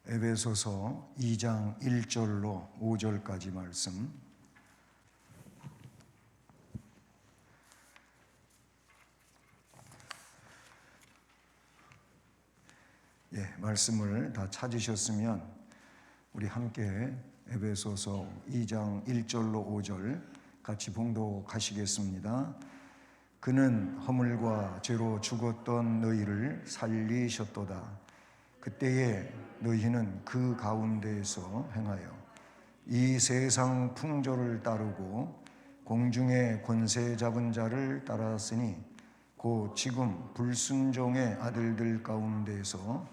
에베소서 2장 1절로 5절까지 말씀. 말씀을 다 찾으셨으면 우리 함께 에베소서 2장 1절로 5절 같이 봉독하시겠습니다. 그는 허물과 죄로 죽었던 너희를 살리셨도다. 그때에 너희는 그 가운데에서 행하여 이 세상 풍조를 따르고 공중의 권세 잡은 자를 따랐으니 곧 지금 불순종의 아들들 가운데서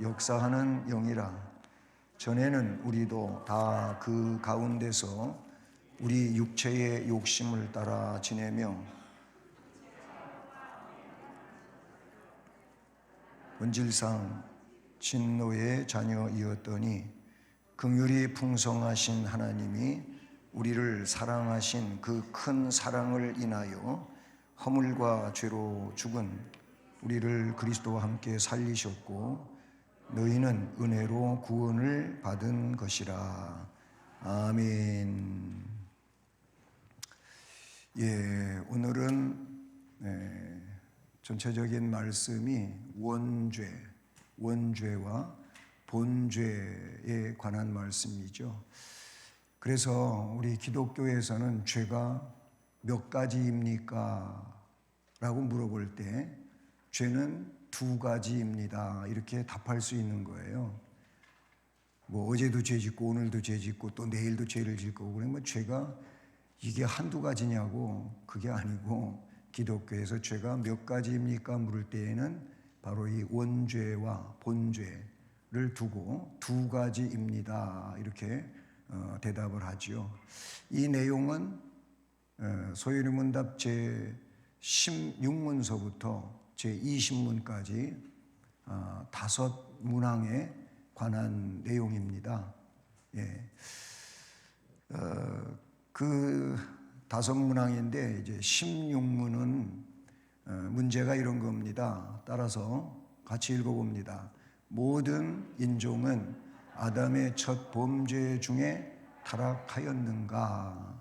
역사하는 영이라. 전에는 우리도 다 그 가운데서 우리 육체의 욕심을 따라 지내며 본질상 진노의 자녀이었더니 긍휼이 풍성하신 하나님이 우리를 사랑하신 그 큰 사랑을 인하여 허물과 죄로 죽은 우리를 그리스도와 함께 살리셨고 너희는 은혜로 구원을 받은 것이라. 아멘. 오늘은 전체적인 말씀이 원죄와 본죄에 관한 말씀이죠. 그래서 우리 기독교에서는 죄가 몇 가지입니까? 라고 물어볼 때 죄는 두 가지입니다. 이렇게 답할 수 있는 거예요. 어제도 죄 짓고 오늘도 죄 짓고 또 내일도 죄를 짓고 그러면 죄가 이게 한두 가지냐고, 그게 아니고 기독교에서 죄가 몇 가지입니까? 물을 때에는 바로 이 원죄와 본죄를 두고 두 가지입니다. 이렇게 대답을 하죠. 이 내용은 소요리문답 제 16문서부터 제 20문까지 5문항에 관한 내용입니다. 그 5문항인데 이제 16문은 문제가 이런 겁니다. 따라서 같이 읽어봅니다. 모든 인종은 아담의 첫 범죄 중에 타락하였는가?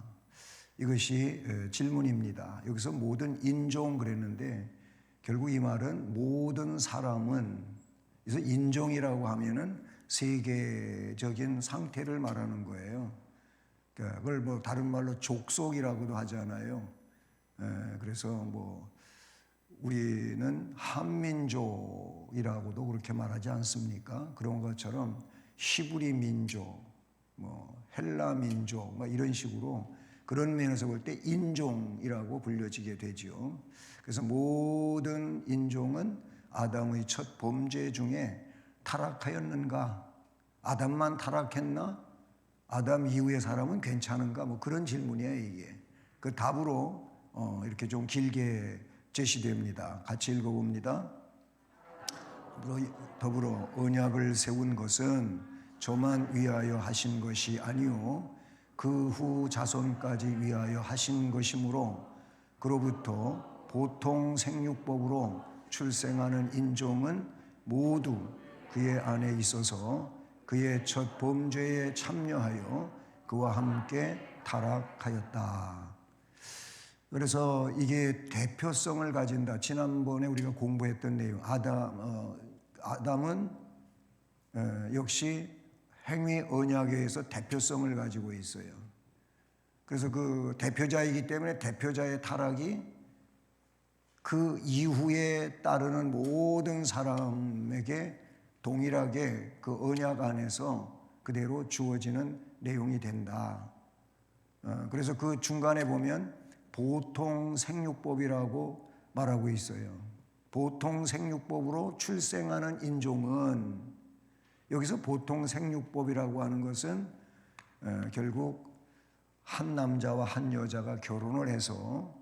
이것이 질문입니다. 여기서 모든 인종 그랬는데 결국 이 말은 모든 사람은, 그래서 인종이라고 하면은 세계적인 상태를 말하는 거예요. 그걸 다른 말로 족속이라고도 하잖아요. 그래서 우리는 한민족이라고도 그렇게 말하지 않습니까? 그런 것처럼 히브리 민족, 헬라 민족, 이런 식으로 그런 면에서 볼 때 인종이라고 불려지게 되죠. 그래서 모든 인종은 아담의 첫 범죄 중에 타락하였는가? 아담만 타락했나? 아담 이후의 사람은 괜찮은가? 그런 질문이에요, 이게. 그 답으로 이렇게 좀 길게 제시됩니다. 같이 읽어봅니다. 더불어 언약을 세운 것은 저만 위하여 하신 것이 아니요 그 후 자손까지 위하여 하신 것이므로 그로부터 보통 생육법으로 출생하는 인종은 모두 그의 안에 있어서 그의 첫 범죄에 참여하여 그와 함께 타락하였다. 그래서 이게 대표성을 가진다. 지난번에 우리가 공부했던 내용, 아담은 역시 행위 언약에 의해서 대표성을 가지고 있어요. 그래서 그 대표자이기 때문에 대표자의 타락이 그 이후에 따르는 모든 사람에게 동일하게 그 언약 안에서 그대로 주어지는 내용이 된다. 그래서 그 중간에 보면 보통 생육법이라고 말하고 있어요. 보통 생육법으로 출생하는 인종은, 여기서 보통 생육법이라고 하는 것은 결국 한 남자와 한 여자가 결혼을 해서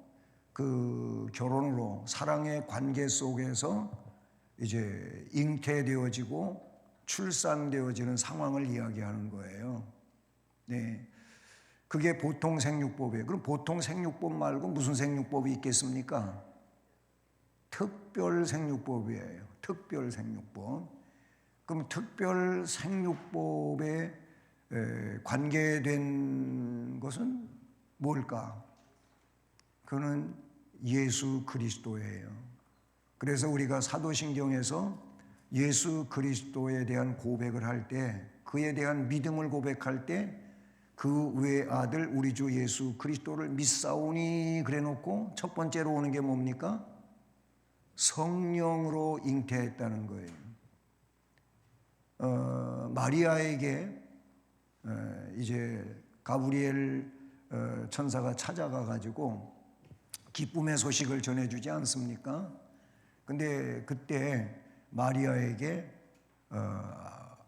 그 결혼으로 사랑의 관계 속에서 이제 잉태되어지고 출산되어지는 상황을 이야기하는 거예요. 그게 보통 생육법이에요. 그럼 보통 생육법 말고 무슨 생육법이 있겠습니까? 특별 생육법이에요. 특별 생육법. 그럼 특별 생육법에 관계된 것은 뭘까? 그는 예수 그리스도예요. 그래서 우리가 사도신경에서 예수 그리스도에 대한 고백을 할 때, 그에 대한 믿음을 고백할 때 그 외 아들 우리 주 예수 그리스도를 믿사오니 그래 놓고 첫 번째로 오는 게 뭡니까? 성령으로 잉태했다는 거예요. 마리아에게 이제 가브리엘 천사가 찾아가 가지고 기쁨의 소식을 전해주지 않습니까? 근데 그때 마리아에게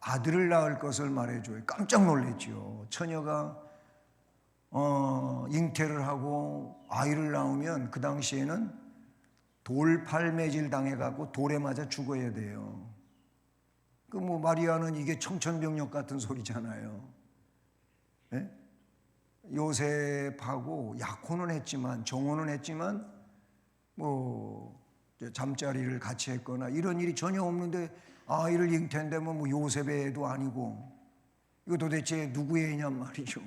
아들을 낳을 것을 말해줘요. 깜짝 놀랐죠. 처녀가 잉태를 하고 아이를 낳으면 그 당시에는 돌팔매질 당해갖고 돌에 맞아 죽어야 돼요. 그 뭐 마리아는 이게 청천벽력 같은 소리잖아요. 네? 요셉하고 약혼은 했지만, 정혼은 했지만 뭐 잠자리를 같이 했거나 이런 일이 전혀 없는데 아이를 잉태한다면 뭐 요셉의 애도 아니고 이거 도대체 누구의 애냔 말이죠.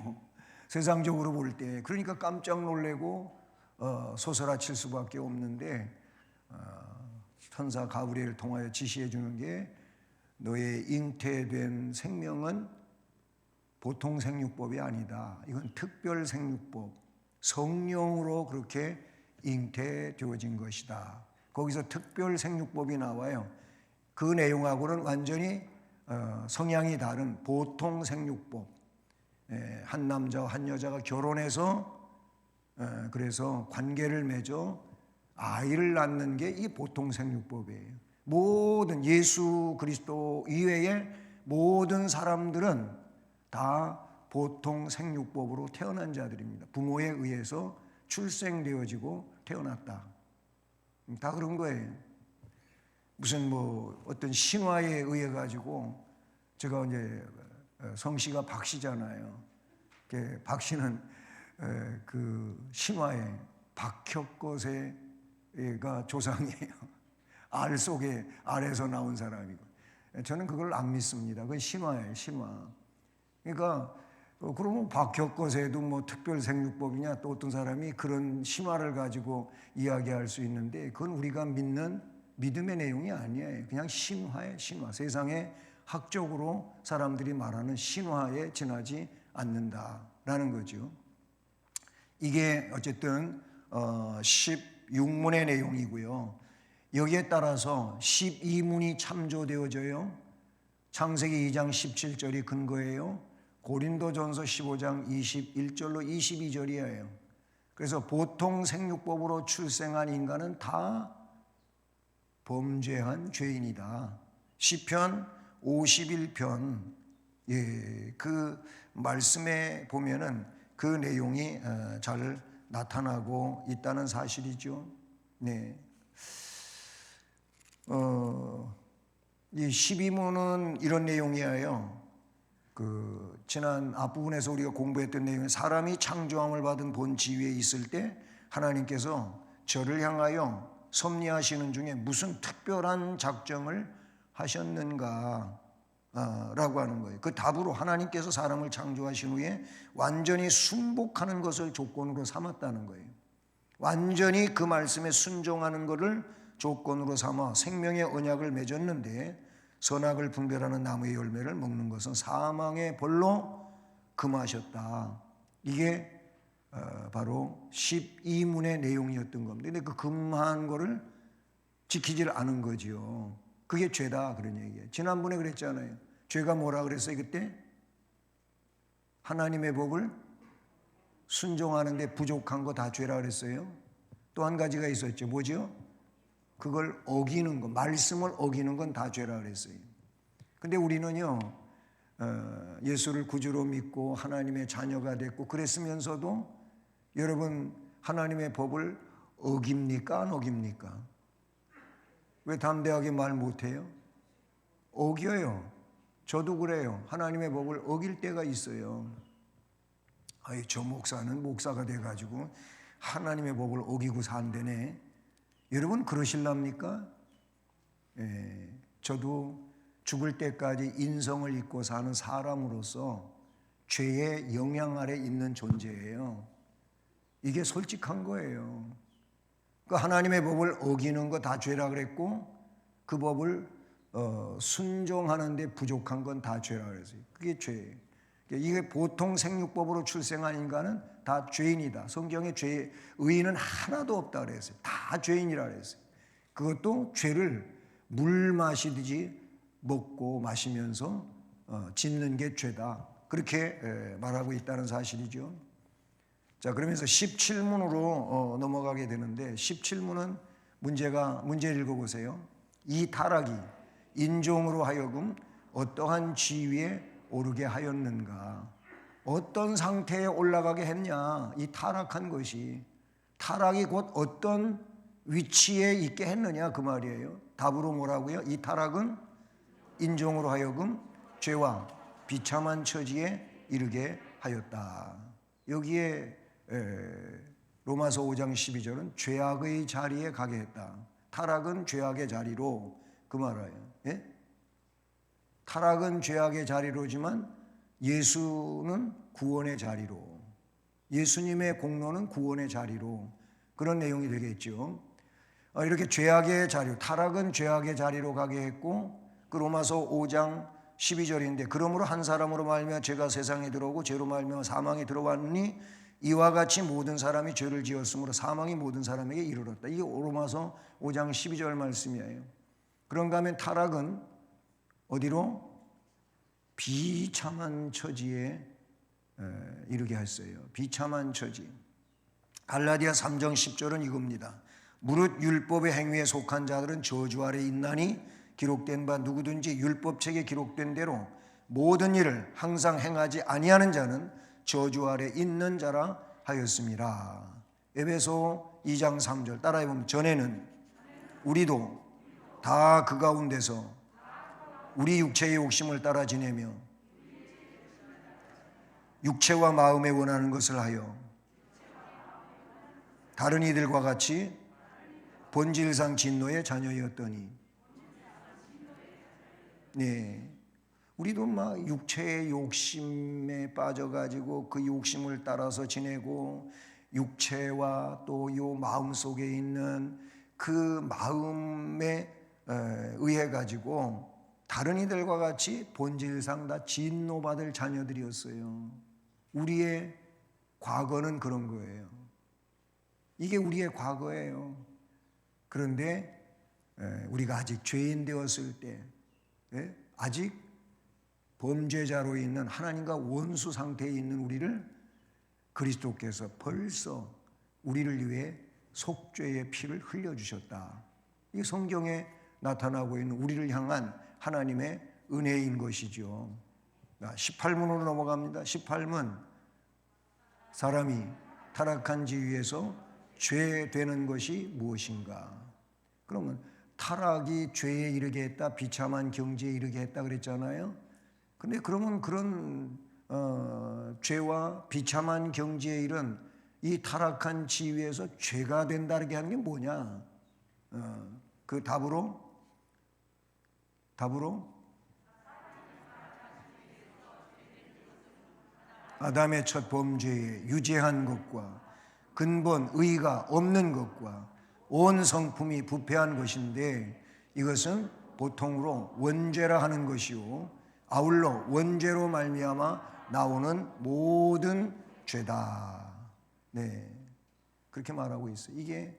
세상적으로 볼 때. 그러니까 깜짝 놀래고 소설아칠 수밖에 없는데 천사 가브리엘을 통하여 지시해 주는 게 너의 잉태된 생명은 보통 생육법이 아니다. 이건 특별 생육법, 성령으로 그렇게 잉태되어진 것이다. 거기서 특별 생육법이 나와요. 그 내용하고는 완전히 성향이 다른 보통 생육법. 한 남자와 한 여자가 결혼해서 그래서 관계를 맺어 아이를 낳는 게 이 보통 생육법이에요. 모든 예수 그리스도 이외의 모든 사람들은 다 보통 생육법으로 태어난 자들입니다. 부모에 의해서 출생되어지고 태어났다. 다 그런 거예요. 무슨 뭐 어떤 신화에 의해 가지고 제가 이제 성씨가 박씨잖아요. 박씨는 그 신화에 박혁거세가 조상이에요. 알 속에 알에서 나온 사람이고. 저는 그걸 안 믿습니다. 그건 신화예요, 신화. 그러니까 그러면 박혁거세도 뭐 특별 생육법이냐, 또 어떤 사람이 그런 신화를 가지고 이야기할 수 있는데 그건 우리가 믿는 믿음의 내용이 아니에요. 그냥 신화예요, 신화. 세상에 학적으로 사람들이 말하는 신화에 지나지 않는다라는 거죠. 이게 어쨌든 16문의 내용이고요. 여기에 따라서 12문이 참조되어져요. 창세기 2장 17절이 근거예요. 고린도전서 15장 21절로 22절이에요. 그래서 보통 생육법으로 출생한 인간은 다 범죄한 죄인이다. 시편 51편 그 말씀에 보면은 그 내용이 잘 나타나고 있다는 사실이죠. 네. 이 12문은 이런 내용이에요. 그 지난 앞부분에서 우리가 공부했던 내용은 사람이 창조함을 받은 본 지위에 있을 때 하나님께서 저를 향하여 섭리하시는 중에 무슨 특별한 작정을 하셨는가 라고 하는 거예요. 그 답으로 하나님께서 사람을 창조하신 후에 완전히 순복하는 것을 조건으로 삼았다는 거예요. 완전히 그 말씀에 순종하는 것을 조건으로 삼아 생명의 언약을 맺었는데 선악을 분별하는 나무의 열매를 먹는 것은 사망의 벌로 금하셨다. 이게 바로 12문의 내용이었던 겁니다. 근데 그 금한 거를 지키질 않은 거지요. 그게 죄다 그런 얘기예요. 지난번에 그랬잖아요. 죄가 뭐라 그랬어요 그때? 하나님의 법을 순종하는데 부족한 거 다 죄라 그랬어요. 또 한 가지가 있었죠. 뭐죠? 그걸 어기는 거, 말씀을 어기는 건 다 죄라 그랬어요. 근데 우리는요, 예수를 구주로 믿고 하나님의 자녀가 됐고 그랬으면서도 여러분 하나님의 법을 어깁니까? 안 어깁니까? 왜 담대하게 말 못해요? 어겨요. 저도 그래요. 하나님의 법을 어길 때가 있어요. 아이, 저 목사는 목사가 돼가지고 하나님의 법을 어기고 산다네. 여러분 그러실랍니까? 저도 죽을 때까지 인성을 잊고 사는 사람으로서 죄의 영향 아래 있는 존재예요. 이게 솔직한 거예요. 그 하나님의 법을 어기는 거 다 죄라 그랬고, 그 법을 순종하는데 부족한 건 다 죄라 그랬어요. 그게 죄예요. 이게 보통 생육법으로 출생한 인간은 다 죄인이다. 성경에 의인은 하나도 없다 그랬어요. 다 죄인이라 그랬어요. 그것도 죄를 물 마시듯이 먹고 마시면서 짓는 게 죄다. 그렇게 말하고 있다는 사실이죠. 자, 그러면서 17문으로 넘어가게 되는데, 17문은 문제를 읽어보세요. 이 타락이 인종으로 하여금 어떠한 지위에 오르게 하였는가? 어떤 상태에 올라가게 했냐? 이 타락한 것이, 타락이 곧 어떤 위치에 있게 했느냐 그 말이에요. 답으로 뭐라고요? 이 타락은 인종으로 하여금 죄와 비참한 처지에 이르게 하였다. 여기에 로마서 5장 12절은 죄악의 자리에 가게 했다. 타락은 죄악의 자리로, 그 말이에요. 예? 타락은 죄악의 자리로지만 예수는 구원의 자리로, 예수님의 공로는 구원의 자리로, 그런 내용이 되겠죠. 이렇게 죄악의 자리, 타락은 죄악의 자리로 가게 했고, 그 로마서 5장 12절인데, 그러므로 한 사람으로 말미암아 죄가 세상에 들어오고 죄로 말미암아 사망이 들어왔느니 이와 같이 모든 사람이 죄를 지었으므로 사망이 모든 사람에게 이르렀다. 이게 로마서 5장 12절 말씀이에요. 그런가 하면 타락은 어디로? 비참한 처지에 이르게 했어요. 비참한 처지. 갈라디아 3장 10절은 이겁니다. 무릇 율법의 행위에 속한 자들은 저주 아래 있나니 기록된 바 누구든지 율법책에 기록된 대로 모든 일을 항상 행하지 아니하는 자는 저주 아래 있는 자라 하였습니다. 에베소 2장 3절 따라해 보면, 전에는 우리도 다 그 가운데서 우리 육체의 욕심을 따라 지내며 육체와 마음에 원하는 것을 하여 다른 이들과 같이 본질상 진노의 자녀였더니. 네, 우리도 막 육체의 욕심에 빠져가지고 그 욕심을 따라서 지내고, 육체와 또 요 마음 속에 있는 그 마음에 의해 가지고 다른 이들과 같이 본질상 다 진노받을 자녀들이었어요. 우리의 과거는 그런 거예요. 이게 우리의 과거예요. 그런데 우리가 아직 죄인 되었을 때, 아직 범죄자로 있는, 하나님과 원수 상태에 있는 우리를 그리스도께서 벌써 우리를 위해 속죄의 피를 흘려주셨다. 이게 성경에 나타나고 있는 우리를 향한 하나님의 은혜인 것이죠. 18문으로 넘어갑니다. 18문, 사람이 타락한 지위에서 죄 되는 것이 무엇인가? 그러면 타락이 죄에 이르게 했다, 비참한 경지에 이르게 했다 그랬잖아요. 근데 그러면 그런 죄와 비참한 경지에 이른 이 타락한 지위에서 죄가 된다는 게 뭐냐? 그 답으로 아담의 첫 범죄에 유죄한 것과 근본 의가 없는 것과 온 성품이 부패한 것인데, 이것은 보통으로 원죄라 하는 것이요 아울러 원죄로 말미암아 나오는 모든 죄다. 네, 그렇게 말하고 있어요. 이게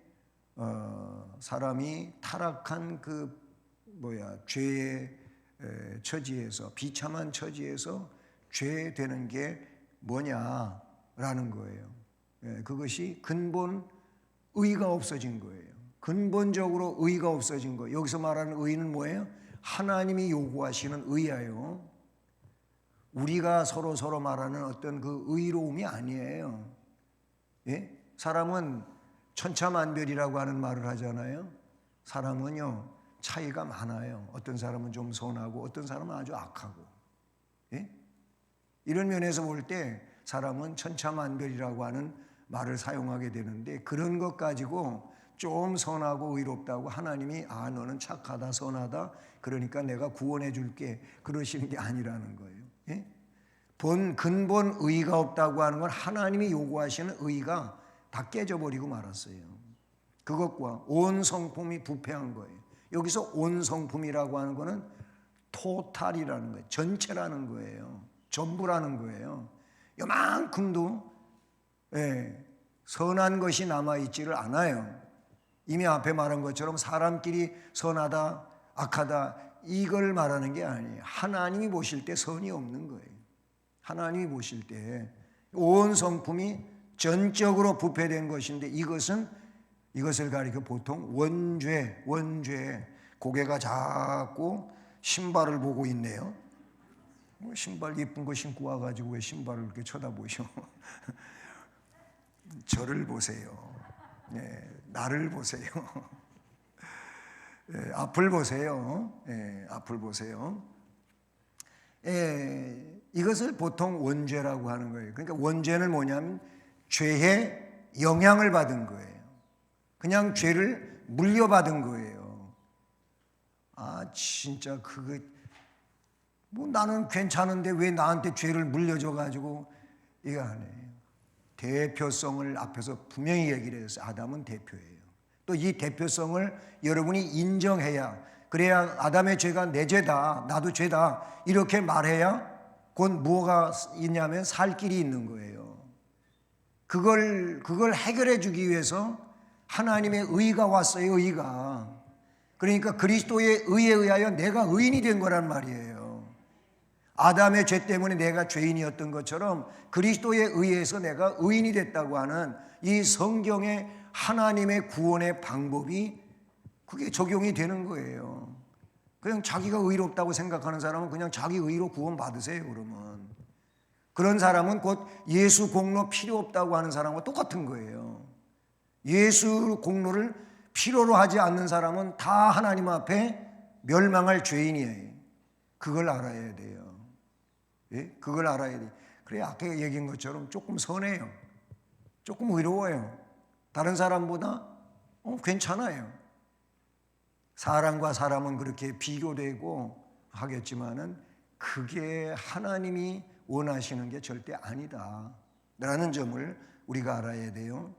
사람이 타락한 그 죄의 처지에서, 비참한 처지에서 죄 되는 게 뭐냐라는 거예요. 그것이 근본 의가 없어진 거예요. 근본적으로 의가 없어진 거예요. 여기서 말하는 의는 뭐예요? 하나님이 요구하시는 의예요. 우리가 서로 말하는 어떤 그 의로움이 아니에요. 예? 사람은 천차만별이라고 하는 말을 하잖아요. 사람은요 차이가 많아요. 어떤 사람은 좀 선하고 어떤 사람은 아주 악하고. 예? 이런 면에서 볼 때 사람은 천차만별이라고 하는 말을 사용하게 되는데, 그런 것 가지고 좀 선하고 의롭다고 하나님이 너는 착하다 선하다 그러니까 내가 구원해 줄게 그러시는 게 아니라는 거예요. 예? 근본 의가 없다고 하는 건 하나님이 요구하시는 의가 다 깨져버리고 말았어요. 그것과 온 성품이 부패한 거예요. 여기서 온 성품이라고 하는 거는 토탈이라는 거예요. 전체라는 거예요. 전부라는 거예요. 요만큼도 선한 것이 남아있지를 않아요. 이미 앞에 말한 것처럼 사람끼리 선하다 악하다 이걸 말하는 게 아니에요. 하나님이 보실 때 선이 없는 거예요. 하나님이 보실 때 온 성품이 전적으로 부패된 것인데 이것을 가리켜 보통 원죄 고개가 자꾸 신발을 보고 있네요. 신발 예쁜 거 신고 와가지고 왜 신발을 그렇게 쳐다보셔? 저를 보세요. 나를 보세요. 앞을 보세요. 앞을 보세요. 이것을 보통 원죄라고 하는 거예요. 그러니까 원죄는 뭐냐면 죄의 영향을 받은 거예요. 그냥 죄를 물려받은 거예요. 진짜 뭐 나는 괜찮은데 왜 나한테 죄를 물려줘 가지고 이거 아니에요. 대표성을 앞에서 분명히 얘기를 했어요. 아담은 대표예요. 또 이 대표성을 여러분이 인정해야 그래야 아담의 죄가 내 죄다 나도 죄다 이렇게 말해야 곧 뭐가 있냐면 살 길이 있는 거예요. 그걸 해결해 주기 위해서 하나님의 의가 왔어요. 의가. 그러니까 그리스도의 의에 의하여 내가 의인이 된 거란 말이에요. 아담의 죄 때문에 내가 죄인이었던 것처럼 그리스도에 의해서 내가 의인이 됐다고 하는 이 성경의 하나님의 구원의 방법이 그게 적용이 되는 거예요. 그냥 자기가 의롭다고 생각하는 사람은 그냥 자기 의로 구원 받으세요. 그러면 그런 사람은 곧 예수 공로 필요 없다고 하는 사람과 똑같은 거예요. 예수 공로를 필요로 하지 않는 사람은 다 하나님 앞에 멸망할 죄인이에요. 그걸 알아야 돼요. 그걸 알아야 돼요. 그래 아까 얘기한 것처럼 조금 선해요. 조금 의로워요. 다른 사람보다 괜찮아요. 사람과 사람은 그렇게 비교되고 하겠지만은 그게 하나님이 원하시는 게 절대 아니다 라는 점을 우리가 알아야 돼요.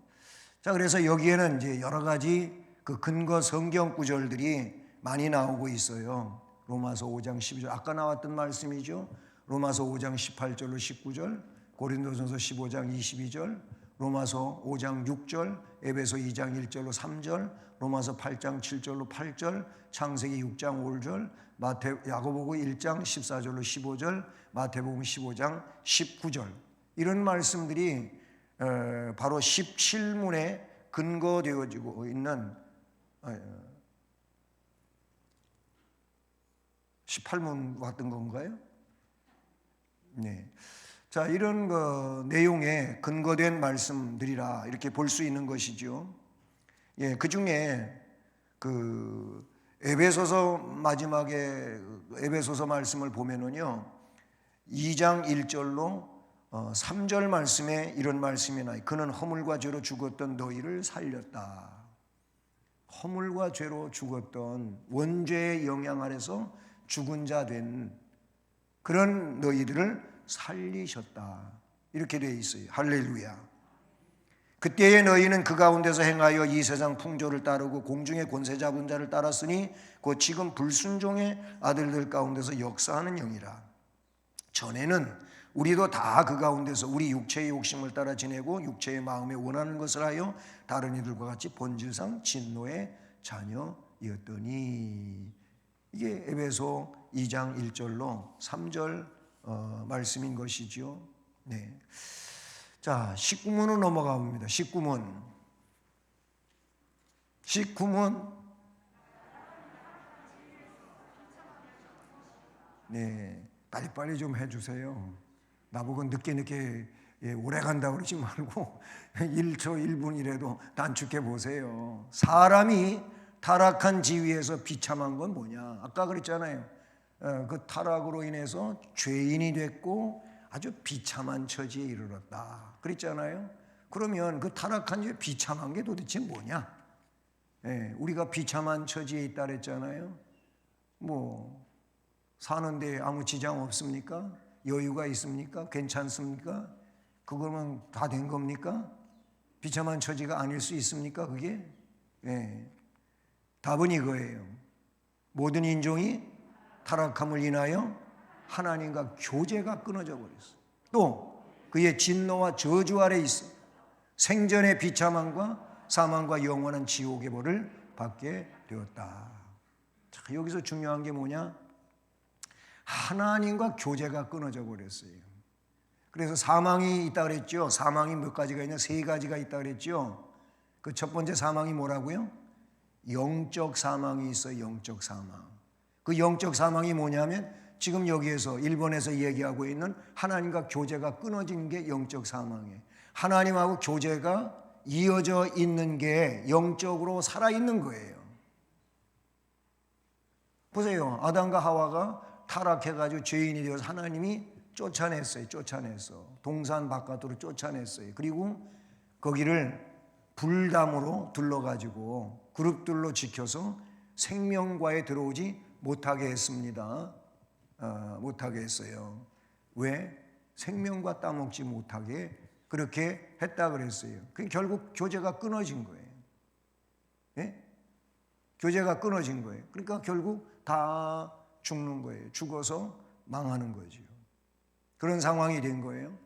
자, 그래서 여기에는 이제 여러 가지 그 근거 성경 구절들이 많이 나오고 있어요. 로마서 5장 12절 아까 나왔던 말씀이죠. 로마서 5장 18절로 19절, 고린도전서 15장 22절, 로마서 5장 6절, 에베소 2장 1절로 3절, 로마서 8장 7절로 8절, 창세기 6장 5절, 야고보서 1장 14절로 15절, 마태복음 15장 19절 이런 말씀들이 바로 17문에 근거되어지고 있는 18문 왔던 건가요? 네. 자, 이런 내용에 근거된 말씀들이라 이렇게 볼 수 있는 것이죠. 그 중에 에베소서 마지막에 에베소서 말씀을 보면은요, 2장 1절로 3절 말씀에 이런 말씀이 나요. 그는 허물과 죄로 죽었던 너희를 살렸다. 허물과 죄로 죽었던 원죄의 영향 아래서 죽은 자 된 그런 너희들을 살리셨다. 이렇게 되어 있어요. 할렐루야. 그때의 너희는 그 가운데서 행하여 이 세상 풍조를 따르고 공중의 권세 잡은 자를 따랐으니 곧 지금 불순종의 아들들 가운데서 역사하는 영이라. 전에는 우리도 다 그 가운데서 우리 육체의 욕심을 따라 지내고 육체의 마음에 원하는 것을 하여 다른 이들과 같이 본질상 진노의 자녀였더니. 이게 에베소 2장 1절로 3절 말씀인 것이죠. 네. 자, 19문으로 넘어가 봅니다. 19문. 네, 빨리빨리 좀 해주세요. 나보고 늦게 오래 간다고 그러지 말고 1초 1분이라도 단축해 보세요. 사람이 타락한 지위에서 비참한 건 뭐냐? 아까 그랬잖아요. 그 타락으로 인해서 죄인이 됐고 아주 비참한 처지에 이르렀다 그랬잖아요. 그러면 그 타락한 죄 비참한 게 도대체 뭐냐? 예, 우리가 비참한 처지에 있다 그랬잖아요. 뭐 사는데 아무 지장 없습니까? 여유가 있습니까? 괜찮습니까? 그거면 다 된 겁니까? 비참한 처지가 아닐 수 있습니까? 그게? 예. 답은 이거예요. 모든 인종이 타락함을 인하여 하나님과 교제가 끊어져 버렸어. 또 그의 진노와 저주 아래 있어 생전의 비참함과 사망과 영원한 지옥의 벌을 받게 되었다. 자, 여기서 중요한 게 뭐냐? 하나님과 교제가 끊어져 버렸어요. 그래서 사망이 있다 그랬죠. 사망이 몇 가지가 있냐? 세 가지가 있다 그랬죠. 그 첫 번째 사망이 뭐라고요? 영적 사망이 있어요. 영적 사망. 그 영적 사망이 뭐냐면 지금 여기에서 일본에서 얘기하고 있는 하나님과 교제가 끊어진 게 영적 사망이에요. 하나님하고 교제가 이어져 있는 게 영적으로 살아있는 거예요. 보세요. 아담과 하와가 타락해가지고 죄인이 되어서 하나님이 쫓아냈어요. 쫓아냈어. 동산 바깥으로 쫓아냈어요. 그리고 거기를 불담으로 둘러가지고 그룹들로 지켜서 생명과에 들어오지 못하게 했습니다. 못하게 했어요. 왜? 생명과 따먹지 못하게 그렇게 했다 그랬어요. 결국 교제가 끊어진 거예요. 예? 교제가 끊어진 거예요. 그러니까 결국 다 죽는 거예요. 죽어서 망하는 거죠. 그런 상황이 된 거예요.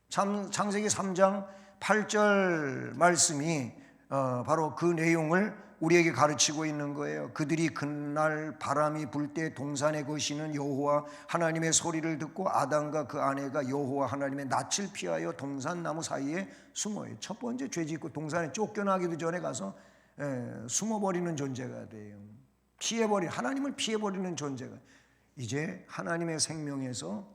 창세기 3장 8절 말씀이 바로 그 내용을 우리에게 가르치고 있는 거예요. 그들이 그날 바람이 불 때 동산에 거시는 여호와 하나님의 소리를 듣고 아담과 그 아내가 여호와 하나님의 낯을 피하여 동산나무 사이에 숨어요. 첫 번째 죄짓고 동산에 쫓겨나기도 전에 가서 숨어버리는 존재가 돼요. 하나님을 피해버리는 존재가 이제 하나님의 생명에서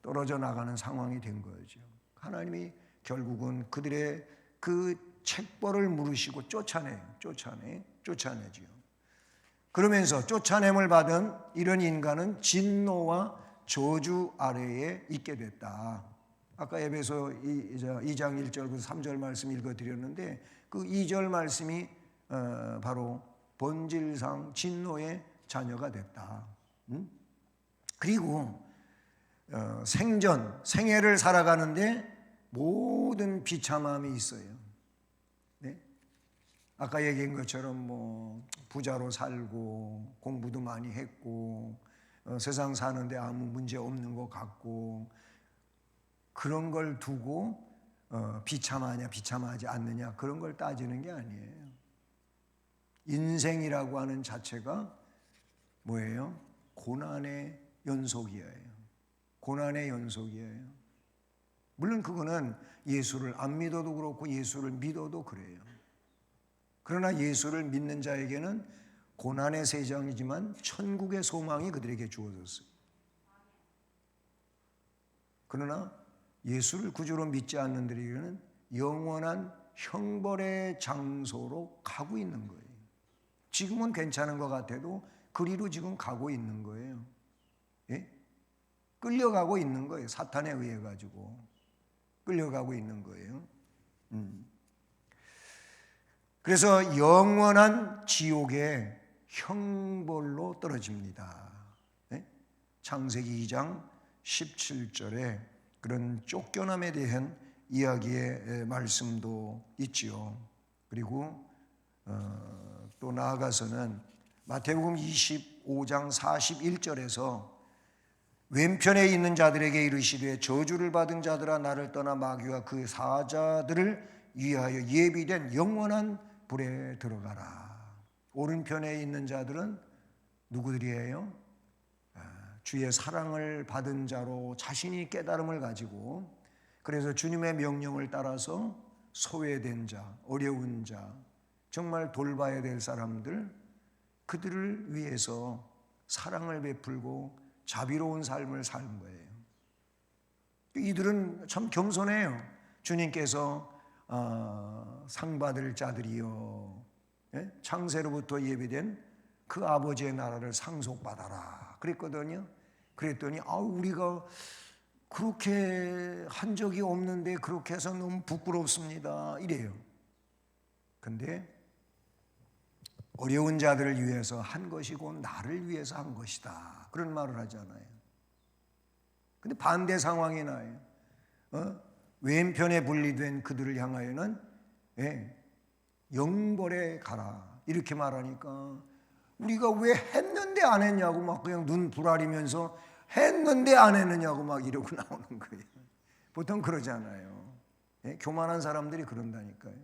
떨어져 나가는 상황이 된 거죠. 하나님이 결국은 그들의 그 책벌을 물으시고 쫓아내지요. 그러면서 쫓아냄을 받은 이런 인간은 진노와 저주 아래에 있게 됐다. 아까 에베소 2장 1절부터 3절 말씀 읽어드렸는데 그 2절 말씀이 바로 본질상 진노의 자녀가 됐다. 그리고 생애를 살아가는데 모든 비참함이 있어요. 네? 아까 얘기한 것처럼 뭐 부자로 살고 공부도 많이 했고 세상 사는데 아무 문제 없는 것 같고 그런 걸 두고 비참하냐 비참하지 않느냐 그런 걸 따지는 게 아니에요. 인생이라고 하는 자체가 뭐예요? 고난의 연속이에요. 고난의 연속이에요. 물론 그거는 예수를 안 믿어도 그렇고 예수를 믿어도 그래요. 그러나 예수를 믿는 자에게는 고난의 세상이지만 천국의 소망이 그들에게 주어졌어요. 그러나 예수를 구주로 믿지 않는 들에게는 영원한 형벌의 장소로 가고 있는 거예요. 지금은 괜찮은 것 같아도 그리로 지금 가고 있는 거예요. 예? 끌려가고 있는 거예요. 사탄에 의해 가지고 끌려가고 있는 거예요. 그래서 영원한 지옥의 형벌로 떨어집니다. 네? 창세기 2장 17절에 그런 쫓겨남에 대한 이야기의 말씀도 있지요. 그리고 또 나아가서는 마태복음 25장 41절에서 왼편에 있는 자들에게 이르시되 저주를 받은 자들아 나를 떠나 마귀와 그 사자들을 위하여 예비된 영원한 불에 들어가라. 오른편에 있는 자들은 누구들이에요? 주의 사랑을 받은 자로 자신이 깨달음을 가지고 그래서 주님의 명령을 따라서 소외된 자, 어려운 자, 정말 돌봐야 될 사람들 그들을 위해서 사랑을 베풀고 자비로운 삶을 사는 거예요. 이들은 참 겸손해요. 주님께서 상 받을 자들이요 창세로부터 예비된 그 아버지의 나라를 상속받아라 그랬거든요. 그랬더니 우리가 그렇게 한 적이 없는데 그렇게 해서 너무 부끄럽습니다 이래요. 근데 어려운 자들을 위해서 한 것이고 나를 위해서 한 것이다. 그런 말을 하잖아요. 근데 반대 상황이 나요. 왼편에 분리된 그들을 향하여는 영벌에 가라. 이렇게 말하니까 우리가 왜 했는데 안 했냐고 막 그냥 눈 부라리면서 했는데 안 했느냐고 막 이러고 나오는 거예요. 보통 그러잖아요. 교만한 사람들이 그런다니까요.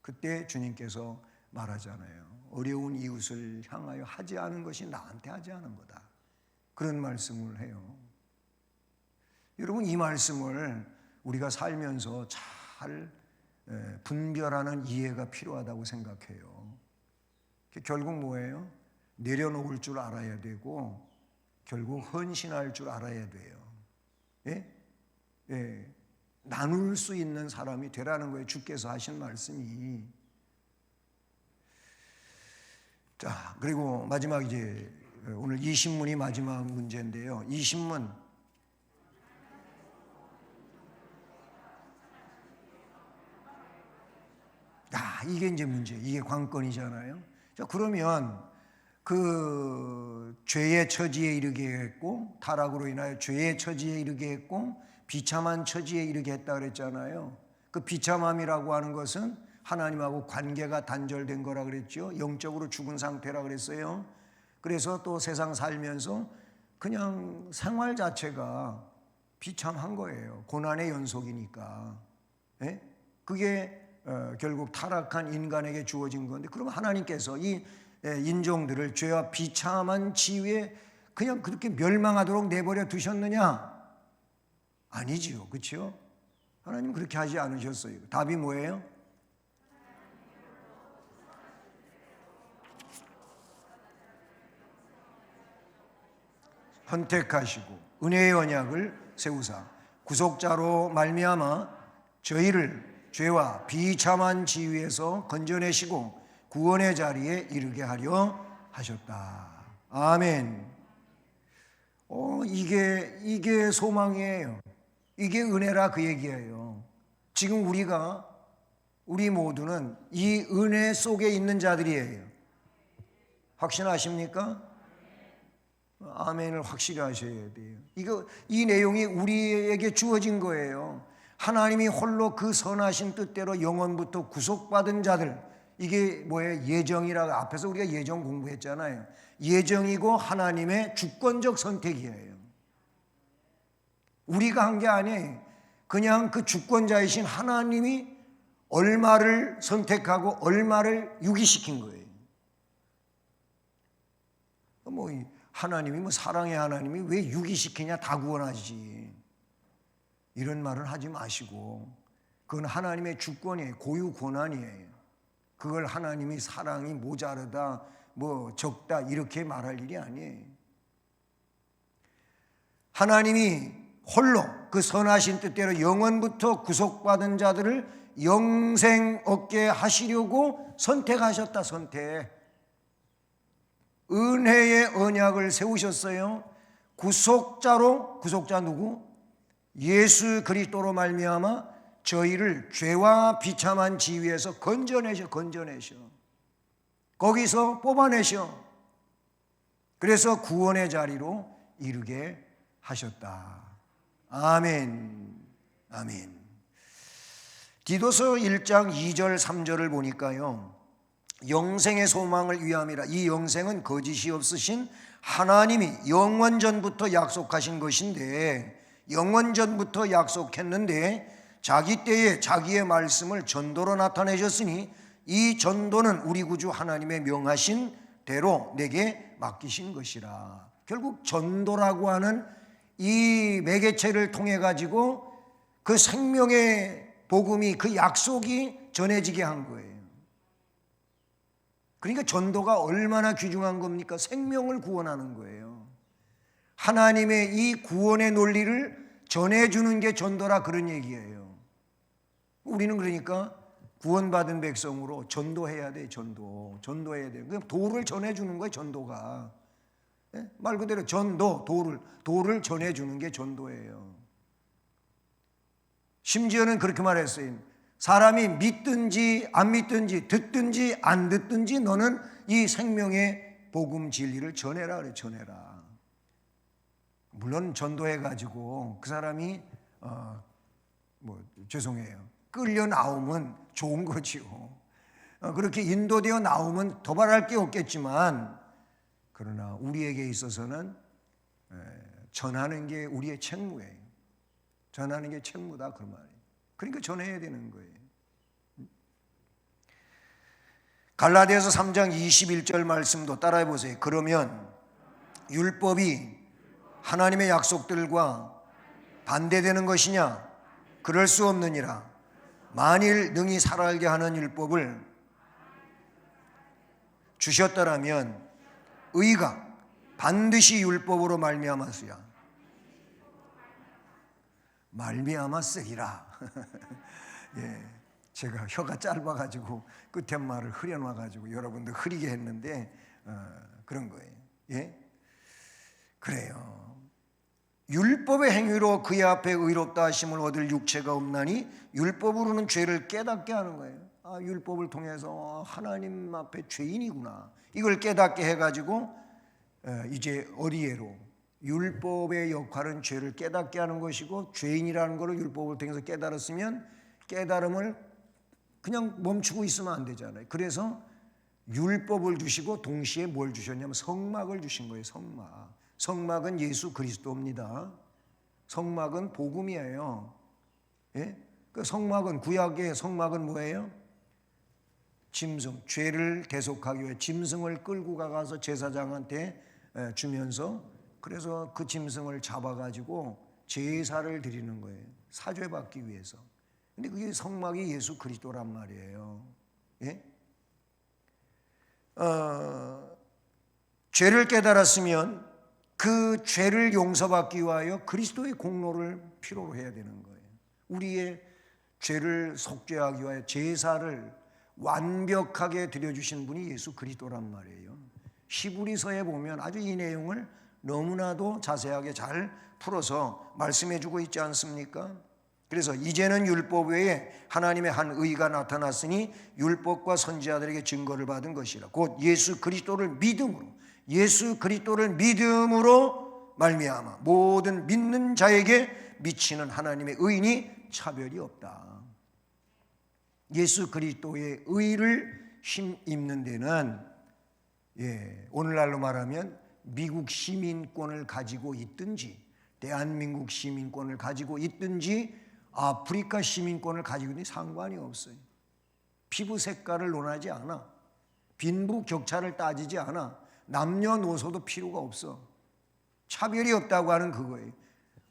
그때 주님께서 말하잖아요. 어려운 이웃을 향하여 하지 않은 것이 나한테 하지 않은 거다. 그런 말씀을 해요. 여러분, 이 말씀을 우리가 살면서 잘 분별하는 이해가 필요하다고 생각해요. 결국 뭐예요? 내려놓을 줄 알아야 되고 결국 헌신할 줄 알아야 돼요. 나눌 수 있는 사람이 되라는 거예요. 주께서 하신 말씀이. 자, 그리고 마지막 이제 오늘 이 신문이 마지막 문제인데요. 이 신문 이게 이제 문제, 이게 관건이잖아요. 자, 그러면 그 죄의 처지에 이르게 했고 타락으로 인하여 죄의 처지에 이르게 했고 비참한 처지에 이르게 했다 그랬잖아요. 그 비참함이라고 하는 것은 하나님하고 관계가 단절된 거라 그랬죠. 영적으로 죽은 상태라 그랬어요. 그래서 또 세상 살면서 그냥 생활 자체가 비참한 거예요. 고난의 연속이니까. 그게 결국 타락한 인간에게 주어진 건데, 그럼 하나님께서 이 인종들을 죄와 비참한 지위에 그냥 그렇게 멸망하도록 내버려 두셨느냐? 아니지요. 그렇죠? 하나님 그렇게 하지 않으셨어요. 답이 뭐예요? 선택하시고 은혜의 언약을 세우사 구속자로 말미암아 저희를 죄와 비참한 지위에서 건져내시고 구원의 자리에 이르게 하려 하셨다. 아멘. 이게 소망이에요. 이게 은혜라 그 얘기예요. 지금 우리 모두는 이 은혜 속에 있는 자들이에요. 확신하십니까? 아멘을 확실히 하셔야 돼요. 이 내용이 우리에게 주어진 거예요. 하나님이 홀로 그 선하신 뜻대로 영원부터 구속받은 자들, 이게 뭐예요? 예정이라고 앞에서 우리가 예정 공부했잖아요. 예정이고 하나님의 주권적 선택이에요. 우리가 한 게 아니에요. 그냥 그 주권자이신 하나님이 얼마를 선택하고 얼마를 유기시킨 거예요. 하나님이 사랑의 하나님이 왜 유기시키냐, 다 구원하지. 이런 말을 하지 마시고, 그건 하나님의 주권이에요. 고유 권한이에요. 그걸 하나님이 사랑이 모자르다, 적다 이렇게 말할 일이 아니에요. 하나님이 홀로 그 선하신 뜻대로 영원부터 구속받은 자들을 영생 얻게 하시려고 선택하셨다. 선택. 은혜의 언약을 세우셨어요. 구속자 누구? 예수 그리스도로 말미암아 저희를 죄와 비참한 지위에서 건져내셔. 거기서 뽑아내셔. 그래서 구원의 자리로 이르게 하셨다. 아멘. 아멘. 디도서 1장 2절 3절을 보니까요, 영생의 소망을 위함이라. 이 영생은 거짓이 없으신 하나님이 영원전부터 약속하신 것인데, 영원전부터 약속했는데 자기 때에 자기의 말씀을 전도로 나타내셨으니 이 전도는 우리 구주 하나님의 명하신 대로 내게 맡기신 것이라. 결국 전도라고 하는 이 매개체를 통해 가지고 그 생명의 복음이, 그 약속이 전해지게 한 거예요. 그러니까 전도가 얼마나 귀중한 겁니까? 생명을 구원하는 거예요. 하나님의 이 구원의 논리를 전해주는 게 전도라, 그런 얘기예요. 우리는 그러니까 구원받은 백성으로 전도해야 돼. 전도해야 돼. 그냥 도를 전해주는 거예요. 전도가. 말 그대로 전도, 도를 전해주는 게 전도예요. 심지어는 그렇게 말했어요. 사람이 믿든지 안 믿든지 듣든지 안 듣든지 너는 이 생명의 복음 진리를 전해라 그래. 전해라. 물론 전도해가지고 그 사람이 죄송해요, 끌려 나오면 좋은 거지요. 그렇게 인도되어 나오면 도발할 게 없겠지만, 그러나 우리에게 있어서는 전하는 게 우리의 책무예요. 전하는 게 책무다 그 말이에요. 그러니까 전해야 되는 거예요. 갈라디아서 3장 21절 말씀도 따라해 보세요. 그러면 율법이 하나님의 약속들과 반대되는 것이냐? 그럴 수 없느니라. 만일 능히 살아알게 하는 율법을 주셨더라면 의가 반드시 율법으로 말미암았으야. 말미암았으리라. 예, 제가 혀가 짧아가지고 끝에 말을 흐려놔가지고 여러분들 흐리게 했는데 그런 거예요. 예, 그래요. 율법의 행위로 그의 앞에 의롭다 하심을 얻을 육체가 없나니 율법으로는 죄를 깨닫게 하는 거예요. 아, 율법을 통해서 하나님 앞에 죄인이구나, 이걸 깨닫게 해가지고 이제 어디에로, 율법의 역할은 죄를 깨닫게 하는 것이고, 죄인이라는 것을 율법을 통해서 깨달았으면 깨달음을 그냥 멈추고 있으면 안 되잖아요. 그래서 율법을 주시고 동시에 뭘 주셨냐면 성막을 주신 거예요. 성막. 성막은 예수 그리스도입니다. 성막은 복음이에요. 예? 그 성막은, 구약의 성막은 뭐예요? 짐승, 죄를 대속하기 위해 짐승을 끌고 가서 제사장한테 주면서, 그래서 그 짐승을 잡아가지고 제사를 드리는 거예요. 사죄받기 위해서. 근데 그게 성막이 예수 그리스도란 말이에요. 예? 죄를 깨달았으면 그 죄를 용서받기 위하여 그리스도의 공로를 필요로 해야 되는 거예요. 우리의 죄를 속죄하기 위하여 제사를 완벽하게 드려주신 분이 예수 그리스도란 말이에요. 히브리서에 보면 아주 이 내용을 너무나도 자세하게 잘 풀어서 말씀해주고 있지 않습니까? 그래서 이제는 율법 외에 하나님의 한 의가 나타났으니 율법과 선지자들에게 증거를 받은 것이라. 곧 예수 그리스도를 믿음으로, 예수 그리스도를 믿음으로 말미암아 모든 믿는 자에게 미치는 하나님의 의인이 차별이 없다. 예수 그리스도의 의를 힘입는 데는, 오늘날로 말하면 미국 시민권을 가지고 있든지, 대한민국 시민권을 가지고 있든지, 아프리카 시민권을 가지고 있든지 상관이 없어요. 피부 색깔을 논하지 않아. 빈부격차를 따지지 않아. 남녀노소도 필요가 없어. 차별이 없다고 하는 그거예요.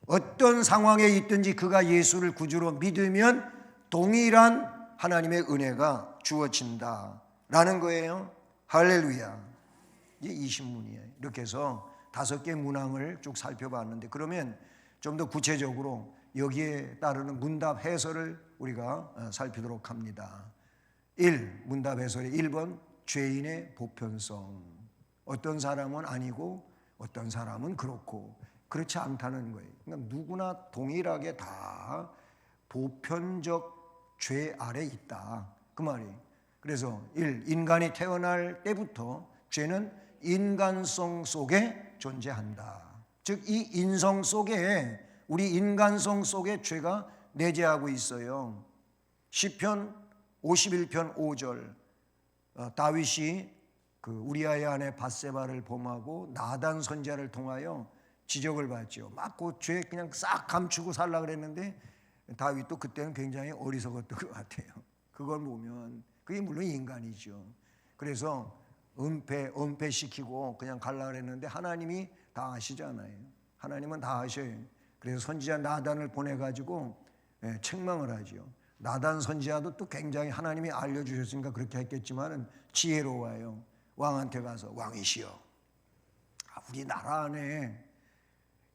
어떤 상황에 있든지 그가 예수를 구주로 믿으면 동일한 하나님의 은혜가 주어진다라는 거예요. 할렐루야. 이게 20문이에요. 이렇게 해서 5개 문항을 쭉 살펴봤는데, 그러면 좀 더 구체적으로 여기에 따르는 문답 해설을 우리가 살피도록 합니다. 1. 문답 해설의 1번, 죄인의 보편성. 어떤 사람은 아니고 어떤 사람은 그렇고, 그렇지 않다는 거예요. 그러니까 누구나 동일하게 다 보편적 죄 아래 있다, 그 말이에요. 그래서 1. 인간이 태어날 때부터 죄는 인간성 속에 존재한다. 즉 이 인성 속에, 우리 인간성 속에 죄가 내재하고 있어요. 시편 51편 5절, 다윗이 그 우리아의 아내 밧세바를 범하고 나단 선지자를 통하여 지적을 받죠. 막 그 죄 그냥 싹 감추고 살라 그랬는데 다윗도 그때는 굉장히 어리석었던 것 같아요. 그걸 보면 그게 물론 인간이죠. 그래서 은폐시키고 그냥 갈라 그랬는데 하나님이 다 아시잖아요. 하나님은 다 아셔요. 그래서 선지자 나단을 보내가지고 책망을 하죠. 나단 선지자도 또 굉장히 하나님이 알려주셨으니까 그렇게 했겠지만 지혜로워요. 왕한테 가서, 왕이시여, 우리나라 안에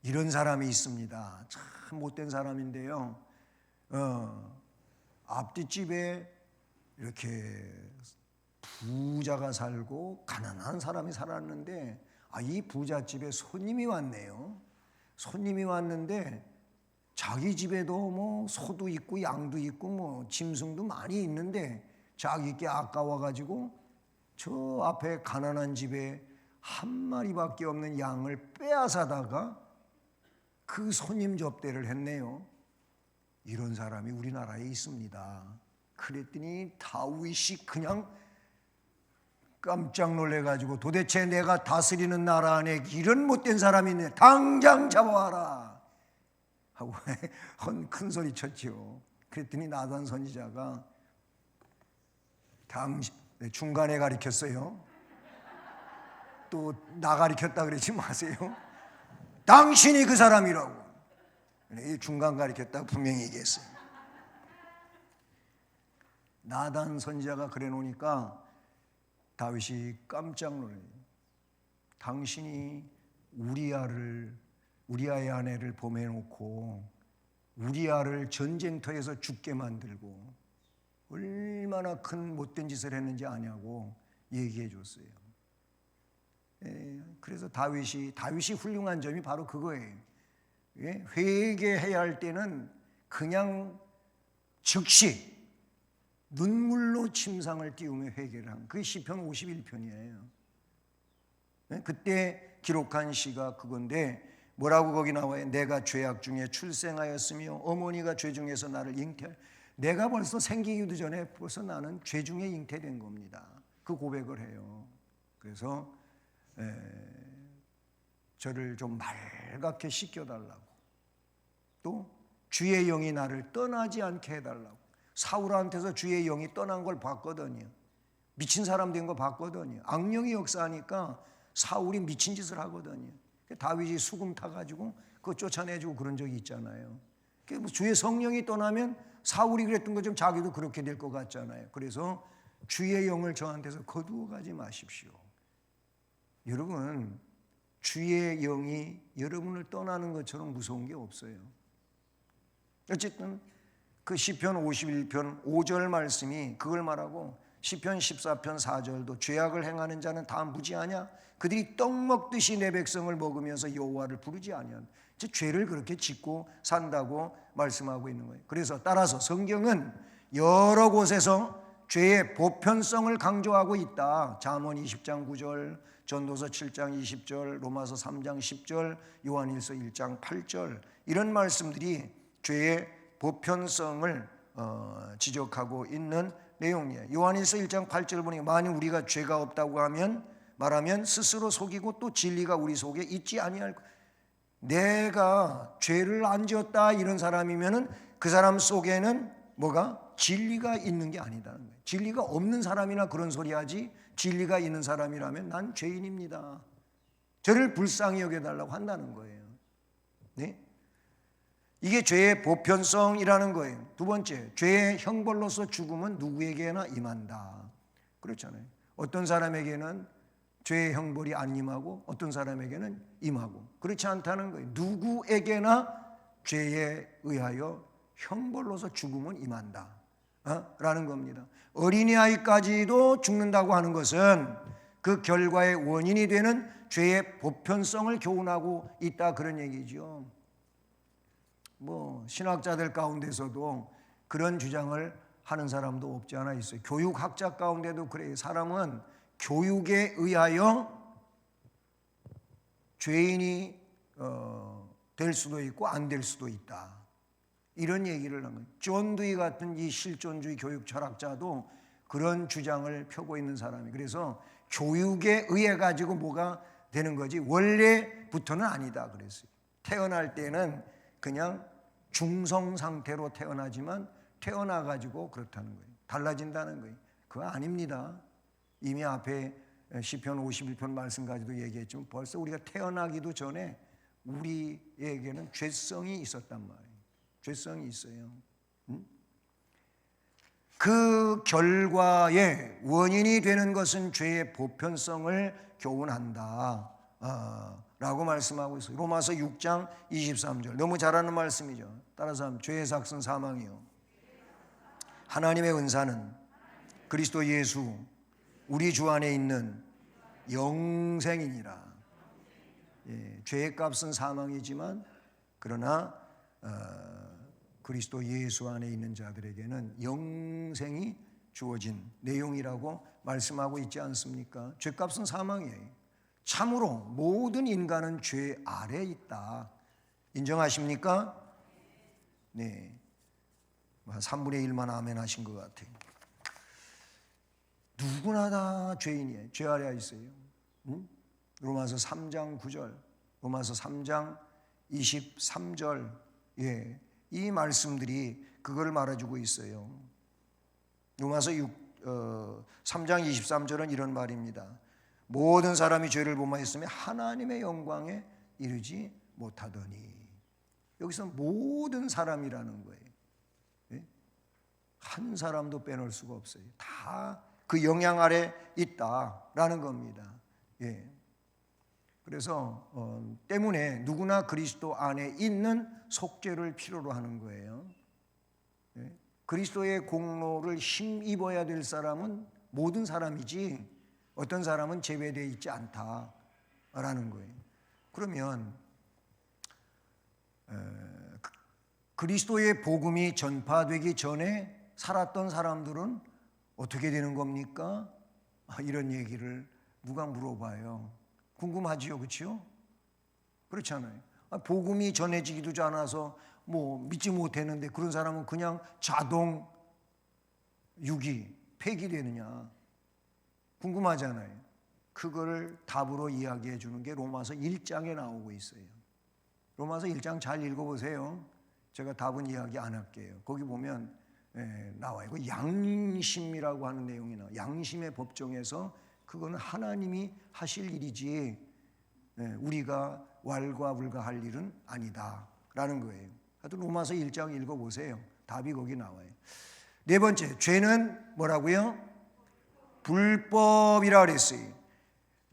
이런 사람이 있습니다. 참 못된 사람인데요. 앞뒷집에 이렇게 부자가 살고 가난한 사람이 살았는데, 이 부잣집에 손님이 왔네요. 손님이 왔는데 자기 집에도 뭐 소도 있고 양도 있고 뭐 짐승도 많이 있는데 자기께 아까워가지고 저 앞에 가난한 집에 한 마리밖에 없는 양을 빼앗아다가 그 손님 접대를 했네요. 이런 사람이 우리나라에 있습니다. 그랬더니 다윗이 그냥 깜짝 놀래가지고 도대체 내가 다스리는 나라 안에 이런 못된 사람이 있네, 당장 잡아와라 하고 큰 소리 쳤죠. 그랬더니 나단 선지자가 중간에 가리켰어요. 또 나 가리켰다 그러지 마세요. 당신이 그 사람이라고. 중간 가리켰다고 분명히 얘기했어요. 나단 선지자가 그래 놓으니까 다윗이 깜짝 놀라요. 당신이 우리아의 아내를 보내놓고 우리아를 전쟁터에서 죽게 만들고 얼마나 큰 못된 짓을 했는지 아냐고 얘기해 줬어요. 그래서 다윗이 훌륭한 점이 바로 그거예요. 회개해야 할 때는 그냥 즉시 눈물로 침상을 띄우며 회개를 한, 그게 시편 51편이에요. 그때 기록한 시가 그건데 뭐라고 거기 나와요? 내가 죄악 중에 출생하였으며 어머니가 죄 중에서 나를 내가 벌써 생기기도 전에 벌써 나는 죄 중에 잉태된 겁니다. 그 고백을 해요. 그래서 저를 좀 맑게 씻겨달라고, 또 주의 영이 나를 떠나지 않게 해달라고. 사울한테서 주의 영이 떠난 걸 봤거든요. 미친 사람 된 거 봤거든요. 악령이 역사하니까 사울이 미친 짓을 하거든요. 다윗이 수금 타가지고 그거 쫓아내주고 그런 적이 있잖아요. 주의 성령이 떠나면 사울이 그랬던 것처럼 자기도 그렇게 될 것 같잖아요. 그래서 주의 영을 저한테서 거두어 가지 마십시오. 여러분, 주의 영이 여러분을 떠나는 것처럼 무서운 게 없어요. 어쨌든 그 시편 51편 5절 말씀이 그걸 말하고, 시편 14편 4절도 죄악을 행하는 자는 다 무지하냐? 그들이 떡 먹듯이 내 백성을 먹으면서 여호와를 부르지 아니한. 죄를 그렇게 짓고 산다고 말씀하고 있는 거예요. 그래서 따라서 성경은 여러 곳에서 죄의 보편성을 강조하고 있다. 잠언 20장 9절, 전도서 7장 20절, 로마서 3장 10절, 요한일서 1장 8절, 이런 말씀들이 죄의 보편성을 지적하고 있는 내용이에요. 요한일서 1장 8절 보니까 만일 우리가 죄가 없다고 말하면 스스로 속이고 또 진리가 우리 속에 있지 아니할. 내가 죄를 안 지었다 이런 사람이면은 그 사람 속에는 뭐가? 진리가 있는 게 아니다는 거예요. 진리가 없는 사람이나 그런 소리 하지, 진리가 있는 사람이라면 난 죄인입니다, 저를 불쌍히 여겨달라고 한다는 거예요. 네? 이게 죄의 보편성이라는 거예요. 두 번째, 죄의 형벌로서 죽음은 누구에게나 임한다. 그렇잖아요. 어떤 사람에게는 죄의 형벌이 안 임하고 어떤 사람에게는 임하고, 그렇지 않다는 거예요. 누구에게나 죄에 의하여 형벌로서 죽음은 임한다 라는 겁니다. 어린이아이까지도 죽는다고 하는 것은 그 결과의 원인이 되는 죄의 보편성을 교훈하고 있다, 그런 얘기죠. 뭐 신학자들 가운데서도 그런 주장을 하는 사람도 없지 않아 있어요. 교육학자 가운데도 그래요. 사람은 교육에 의하여 죄인이 될 수도 있고 안 될 수도 있다, 이런 얘기를 하는 거예요. 존 두이 같은 이 실존주의 교육 철학자도 그런 주장을 펴고 있는 사람이. 그래서 교육에 의해 가지고 뭐가 되는 거지 원래부터는 아니다 그랬어요. 태어날 때는 그냥 중성 상태로 태어나지만 태어나 가지고 그렇다는 거예요. 달라진다는 거예요. 그거 아닙니다. 이미 앞에 시편 51편 말씀 가지고 얘기했지만 벌써 우리가 태어나기도 전에 우리에게는 죄성이 있었단 말이에요. 죄성이 있어요. 그 결과의 원인이 되는 것은 죄의 보편성을 교훈한다 라고 말씀하고 있어요. 로마서 6장 23절, 너무 잘 아는 말씀이죠. 따라서 하면 죄의 삭은 사망이요, 하나님의 은사는 그리스도 예수 우리 주 안에 있는 영생이니라. 죄의 값은 사망이지만 그러나 그리스도 예수 안에 있는 자들에게는 영생이 주어진 내용이라고 말씀하고 있지 않습니까? 죄값은 사망이에요. 참으로 모든 인간은 죄 아래에 있다. 인정하십니까? 네. 한 3분의 1만 아멘 하신 것 같아요. 누구나 다 죄인이에요. 죄 아래에 있어요. 응? 로마서 3장 9절, 로마서 3장 23절, 예, 이 말씀들이 그걸 말해주고 있어요. 로마서 3장 23절은 이런 말입니다. 모든 사람이 죄를 범하였으며 하나님의 영광에 이르지 못하더니. 여기서 모든 사람이라는 거예요. 예? 한 사람도 빼놓을 수가 없어요. 다 그 영향 아래 있다라는 겁니다. 예. 그래서 때문에 누구나 그리스도 안에 있는 속죄를 필요로 하는 거예요. 예? 그리스도의 공로를 힘입어야 될 사람은 모든 사람이지 어떤 사람은 제외되어 있지 않다라는 거예요. 그러면 그리스도의 복음이 전파되기 전에 살았던 사람들은 어떻게 되는 겁니까? 이런 얘기를 누가 물어봐요. 궁금하지요, 그렇죠? 그렇잖아요. 복음이 전해지기도 않아서 뭐 믿지 못했는데 그런 사람은 그냥 자동 유기, 폐기되느냐 궁금하잖아요. 그거를 답으로 이야기해 주는 게 로마서 1장에 나오고 있어요. 로마서 1장 잘 읽어보세요. 제가 답은 이야기 안 할게요. 거기 보면 나와요. 그 양심이라고 하는 내용이 나와요. 양심의 법정에서 그거는 하나님이 하실 일이지 우리가 왈가불가할 일은 아니다라는 거예요. 하여튼 로마서 1장 읽어보세요. 답이 거기 나와요. 네 번째, 죄는 뭐라고요? 불법이라 그랬어요.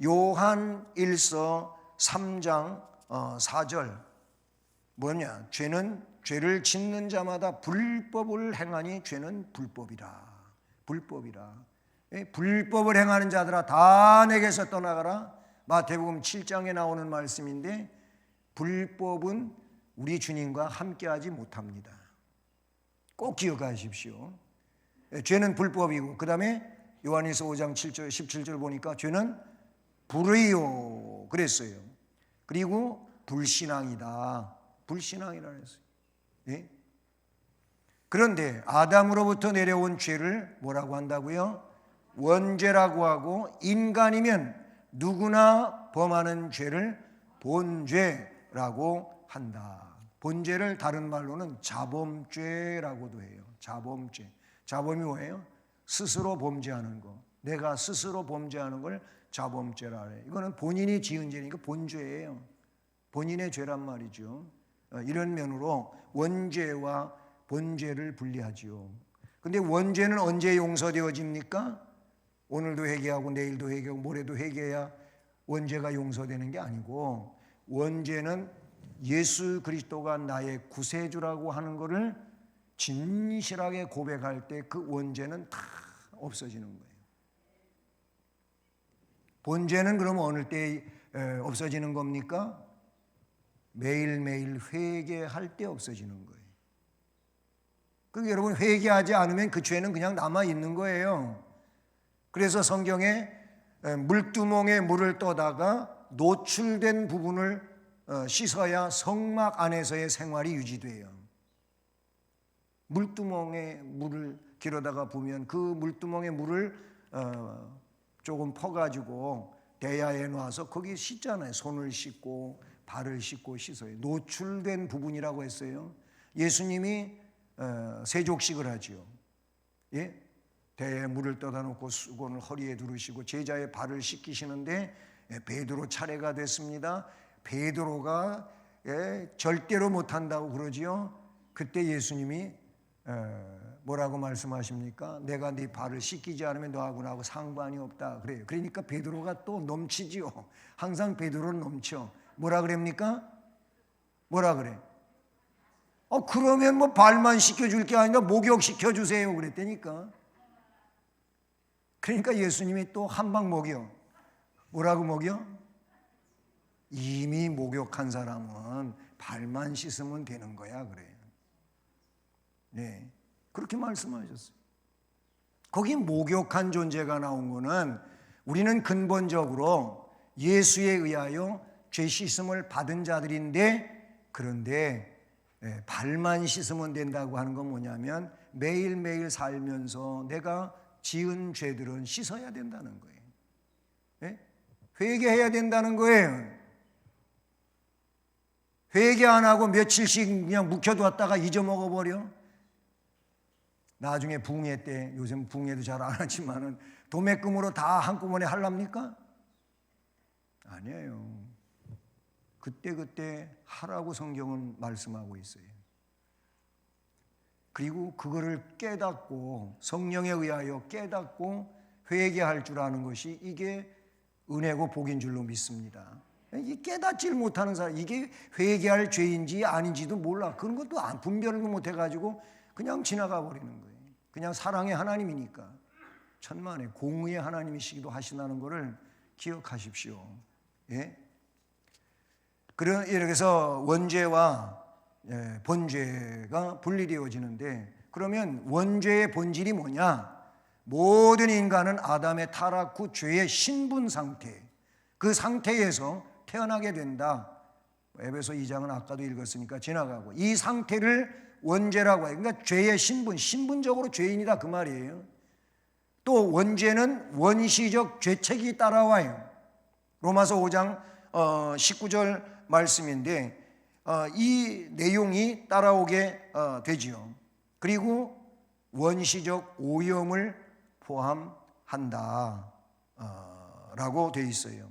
요한 1서 3장 4절 뭐냐? 죄를 짓는 자마다 불법을 행하니 죄는 불법이라. 불법이라. 불법을 행하는 자들아 다 내게서 떠나가라. 마태복음 7장에 나오는 말씀인데 불법은 우리 주님과 함께하지 못합니다. 꼭 기억하십시오. 죄는 불법이고 그 다음에 요한일서 5장 7절 17절 보니까 죄는 불의요 그랬어요. 그리고 불신앙이다. 불신앙이라 했어요. 예? 그런데 아담으로부터 내려온 죄를 뭐라고 한다고요? 원죄라고 하고 인간이면 누구나 범하는 죄를 본죄라고 한다. 본죄를 다른 말로는 자범죄라고도 해요. 자범죄. 자범이 뭐예요? 스스로 범죄하는 거. 내가 스스로 범죄하는 걸 자범죄라 해요. 이거는 본인이 지은 죄니까 본죄예요. 본인의 죄란 말이죠. 이런 면으로 원죄와 본죄를 분리하지요. 근데 원죄는 언제 용서되어집니까? 오늘도 회개하고 내일도 회개하고 모레도 회개해야 원죄가 용서되는 게 아니고 원죄는 예수 그리스도가 나의 구세주라고 하는 것을 진실하게 고백할 때 그 원죄는 다 없어지는 거예요. 본죄는 그럼 어느 때 없어지는 겁니까? 매일매일 회개할 때 없어지는 거예요. 그러니까 여러분 회개하지 않으면 그 죄는 그냥 남아있는 거예요. 그래서 성경에 물두멍에 물을 떠다가 노출된 부분을 씻어야 성막 안에서의 생활이 유지돼요. 물두멍에 물을 길어다가 보면 그 물두멍에 물을 조금 퍼가지고 대야에 놔서 거기 씻잖아요. 손을 씻고 발을 씻고 씻어요. 노출된 부분이라고 했어요. 예수님이 세족식을 하지요. 예? 대에 물을 떠다 놓고 수건을 허리에 두르시고 제자의 발을 씻기시는데 베드로 차례가 됐습니다. 베드로가 절대로 못한다고 그러지요. 그때 예수님이 뭐라고 말씀하십니까? 내가 네 발을 씻기지 않으면 너하고 나하고 상관이 없다 그래요. 그러니까 베드로가 또 넘치지요. 항상 베드로는 넘쳐. 뭐라 그럽니까? 뭐라 그래? 그러면 뭐 발만 씻겨줄 게 아니라 목욕 시켜주세요 그랬다니까. 그러니까 예수님이 또 한 방 먹여. 뭐라고 먹여? 이미 목욕한 사람은 발만 씻으면 되는 거야 그래요. 네, 그렇게 말씀하셨어요. 거기 목욕한 존재가 나온 거는 우리는 근본적으로 예수에 의하여 죄 씻음을 받은 자들인데, 그런데 발만 씻으면 된다고 하는 건 뭐냐면 매일매일 살면서 내가 지은 죄들은 씻어야 된다는 거예요. 네? 회개해야 된다는 거예요. 회개 안 하고 며칠씩 그냥 묵혀두었다가 잊어먹어버려. 나중에 붕해 때, 요즘 붕해도 잘 안 하지만은 도매금으로 다 한꺼번에 하랍니까? 아니에요. 그때 하라고 성경은 말씀하고 있어요. 그리고 그거를 깨닫고 성령에 의하여 깨닫고 회개할 줄 아는 것이 이게 은혜고 복인 줄로 믿습니다. 이게 깨닫지를 못하는 사람, 이게 회개할 죄인지 아닌지도 몰라. 그런 것도 분별을 못해가지고 그냥 지나가 버리는 거예요. 그냥 사랑의 하나님이니까. 천만에 공의의 하나님이시기도 하시다는 것을 기억하십시오. 예? 이렇게 해서 원죄와 본죄가 분리되어지는데, 그러면 원죄의 본질이 뭐냐? 모든 인간은 아담의 타락 후 죄의 신분 상태, 그 상태에서 태어나게 된다. 에베소 2장은 아까도 읽었으니까 지나가고, 이 상태를 원죄라고 해요. 그러니까 죄의 신분적으로 죄인이다 그 말이에요. 또 원죄는 원시적 죄책이 따라와요. 로마서 5장 19절 말씀인데 이 내용이 따라오게 되지요. 그리고 원시적 오염을 포함한다 라고 되어 있어요.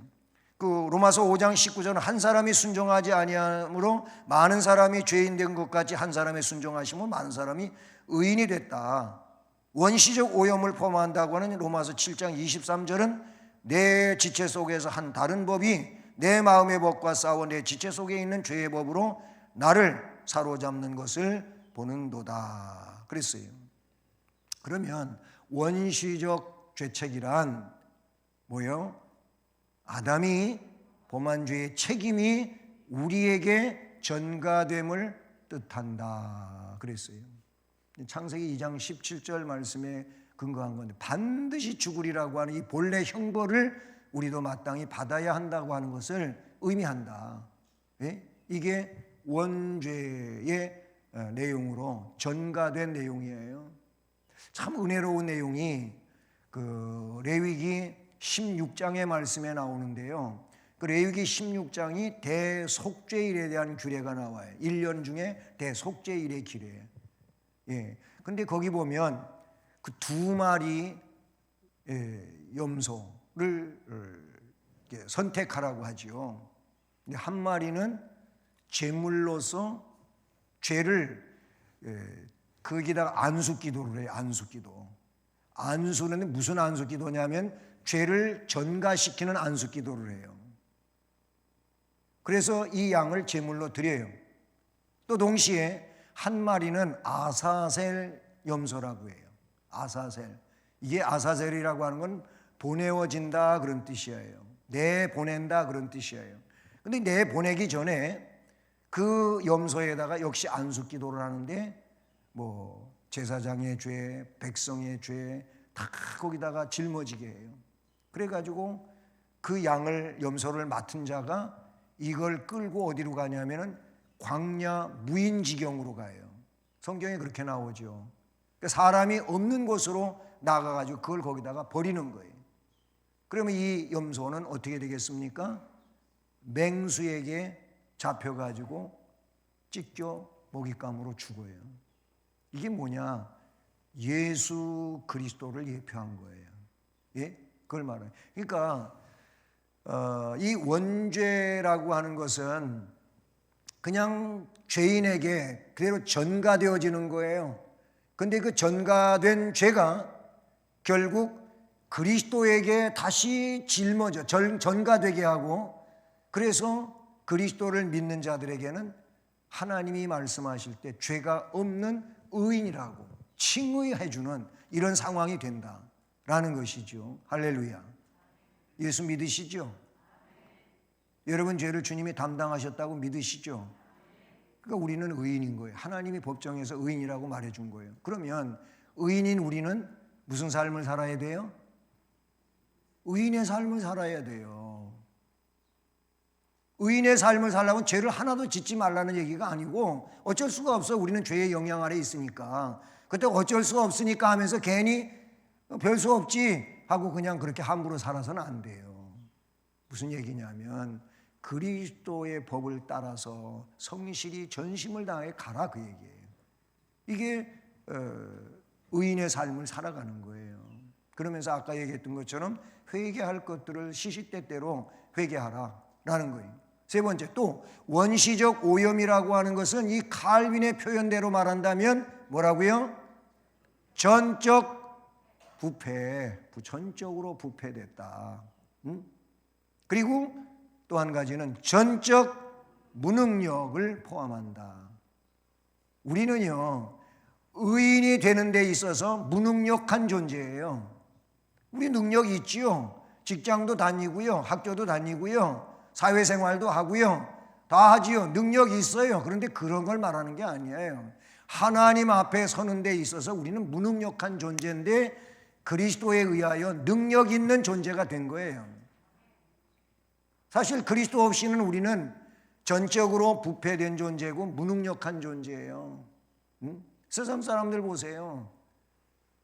그 로마서 5장 19절은 한 사람이 순종하지 아니함으로 많은 사람이 죄인 된 것 같이 한 사람의 순종하심은 많은 사람이 의인이 됐다. 원시적 오염을 포함한다고 하는 로마서 7장 23절은 내 지체 속에서 한 다른 법이 내 마음의 법과 싸워 내 지체 속에 있는 죄의 법으로 나를 사로잡는 것을 보는도다 그랬어요. 그러면 원시적 죄책이란 뭐예요? 아담이 범한 죄의 책임이 우리에게 전가됨을 뜻한다 그랬어요. 창세기 2장 17절 말씀에 근거한 건데, 반드시 죽으리라고 하는 이 본래 형벌을 우리도 마땅히 받아야 한다고 하는 것을 의미한다. 예? 이게 원죄의 내용으로 전가된 내용이에요. 참 은혜로운 내용이 그 레위기 16장의 말씀에 나오는데요. 그 레위기 16장이 대속죄일에 대한 규례가 나와요. 1년 중에 대속죄일의 규례. 예. 근데 거기 보면 그 두 마리 염소를 선택하라고 하지요. 근데 한 마리는 제물로서 죄를 거기다가 안수기도를 해요. 안수기도. 안수는 무슨 안수기도냐면 죄를 전가시키는 안수기도를 해요. 그래서 이 양을 제물로 드려요. 또 동시에 한 마리는 아사셀 염소라고 해요. 아사셀. 이게 아사셀이라고 하는 건 보내어진다 그런 뜻이에요. 내보낸다 그런 뜻이에요. 근데 내보내기 전에 그 염소에다가 역시 안수기도를 하는데 뭐 제사장의 죄, 백성의 죄 다 거기다가 짊어지게 해요. 그래가지고 그 양을 염소를 맡은 자가 이걸 끌고 어디로 가냐면은 광야 무인지경으로 가요. 성경에 그렇게 나오죠. 사람이 없는 곳으로 나가가지고 그걸 거기다가 버리는 거예요. 그러면 이 염소는 어떻게 되겠습니까? 맹수에게 잡혀가지고 찢겨 먹잇감으로 죽어요. 이게 뭐냐? 예수 그리스도를 예표한 거예요. 예? 그걸 말해요. 그러니까 이 원죄라고 하는 것은 그냥 죄인에게 그대로 전가되어지는 거예요. 근데 그 전가된 죄가 결국 그리스도에게 다시 짊어져 전가되게 하고, 그래서 그리스도를 믿는 자들에게는 하나님이 말씀하실 때 죄가 없는 의인이라고 칭의해 주는 이런 상황이 된다라는 것이죠. 할렐루야. 예수 믿으시죠? 여러분 죄를 주님이 담당하셨다고 믿으시죠? 그러니까 우리는 의인인 거예요. 하나님이 법정에서 의인이라고 말해준 거예요. 그러면 의인인 우리는 무슨 삶을 살아야 돼요? 의인의 삶을 살아야 돼요. 의인의 삶을 살려면 죄를 하나도 짓지 말라는 얘기가 아니고 어쩔 수가 없어. 우리는 죄의 영향 아래 있으니까. 그때 어쩔 수 없으니까 하면서 괜히 별 수 없지 하고 그냥 그렇게 함부로 살아서는 안 돼요. 무슨 얘기냐면 그리스도의 법을 따라서 성실히 전심을 다해 가라 그 얘기예요. 이게 의인의 삶을 살아가는 거예요. 그러면서 아까 얘기했던 것처럼 회개할 것들을 시시때때로 회개하라라는 거예요. 세 번째, 또 원시적 오염이라고 하는 것은 이 칼빈의 표현대로 말한다면 뭐라고요? 전적 부패, 전적으로 부패됐다. 그리고 또 한 가지는 전적 무능력을 포함한다. 우리는요, 의인이 되는 데 있어서 무능력한 존재예요. 우리 능력이 있지요. 직장도 다니고요, 학교도 다니고요, 사회생활도 하고요, 다 하지요. 능력이 있어요. 그런데 그런 걸 말하는 게 아니에요. 하나님 앞에 서는 데 있어서 우리는 무능력한 존재인데 그리스도에 의하여 능력 있는 존재가 된 거예요. 사실 그리스도 없이는 우리는 전적으로 부패된 존재고 무능력한 존재예요. 세상 사람들 보세요.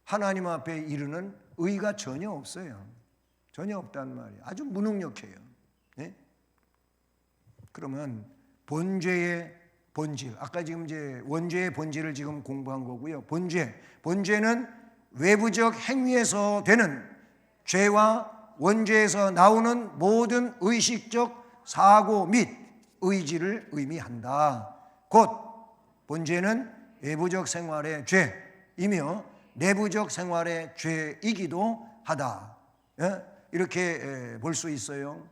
하나님 앞에 이르는 의가 전혀 없어요. 전혀 없단 말이에요. 아주 무능력해요. 네? 그러면 본죄의 본질, 아까 지금 이제 원죄의 본질을 지금 공부한 거고요. 본죄는 외부적 행위에서 되는 죄와 원죄에서 나오는 모든 의식적 사고 및 의지를 의미한다. 곧 본죄는 외부적 생활의 죄이며 내부적 생활의 죄이기도 하다. 이렇게 볼 수 있어요.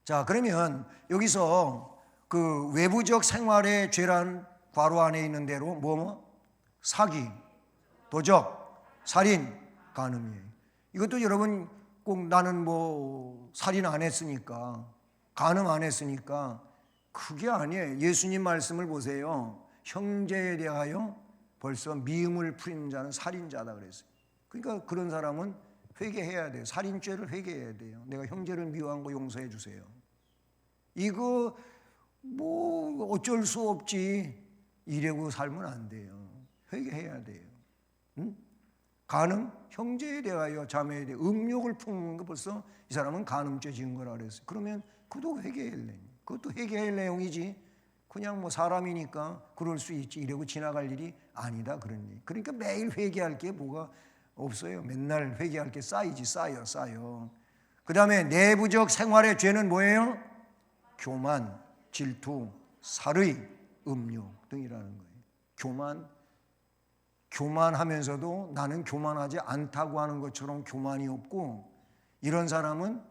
자, 그러면 여기서 그 외부적 생활의 죄란 괄호 안에 있는 대로 사기, 도적, 살인, 간음이에요. 이것도 여러분 꼭 나는 살인 안 했으니까, 간음 안 했으니까, 그게 아니에요. 예수님 말씀을 보세요. 형제에 대하여 벌써 미움을 부리는 자는 살인자다 그랬어요. 그러니까 그런 사람은 회개해야 돼요. 살인죄를 회개해야 돼요. 내가 형제를 미워한 거 용서해 주세요. 이거 어쩔 수 없지 이러고 살면 안 돼요. 회개해야 돼요. 간음, 형제에 대하여 자매에 대해 음욕을 품는 거 벌써 이 사람은 간음죄 지은 거라 그랬어요. 그러면 그것도 회개할 그것도 회개할 내용이지 그냥 사람이니까 그럴 수 있지 이러고 지나갈 일이 아니다 그런 얘기. 그러니까 매일 회개할 게 뭐가 없어요. 맨날 회개할 게 쌓여. 그 다음에 내부적 생활의 죄는 뭐예요? 교만, 질투, 살의, 음욕 등이라는 거예요. 교만하면서도 나는 교만하지 않다고 하는 것처럼 교만이 없고, 이런 사람은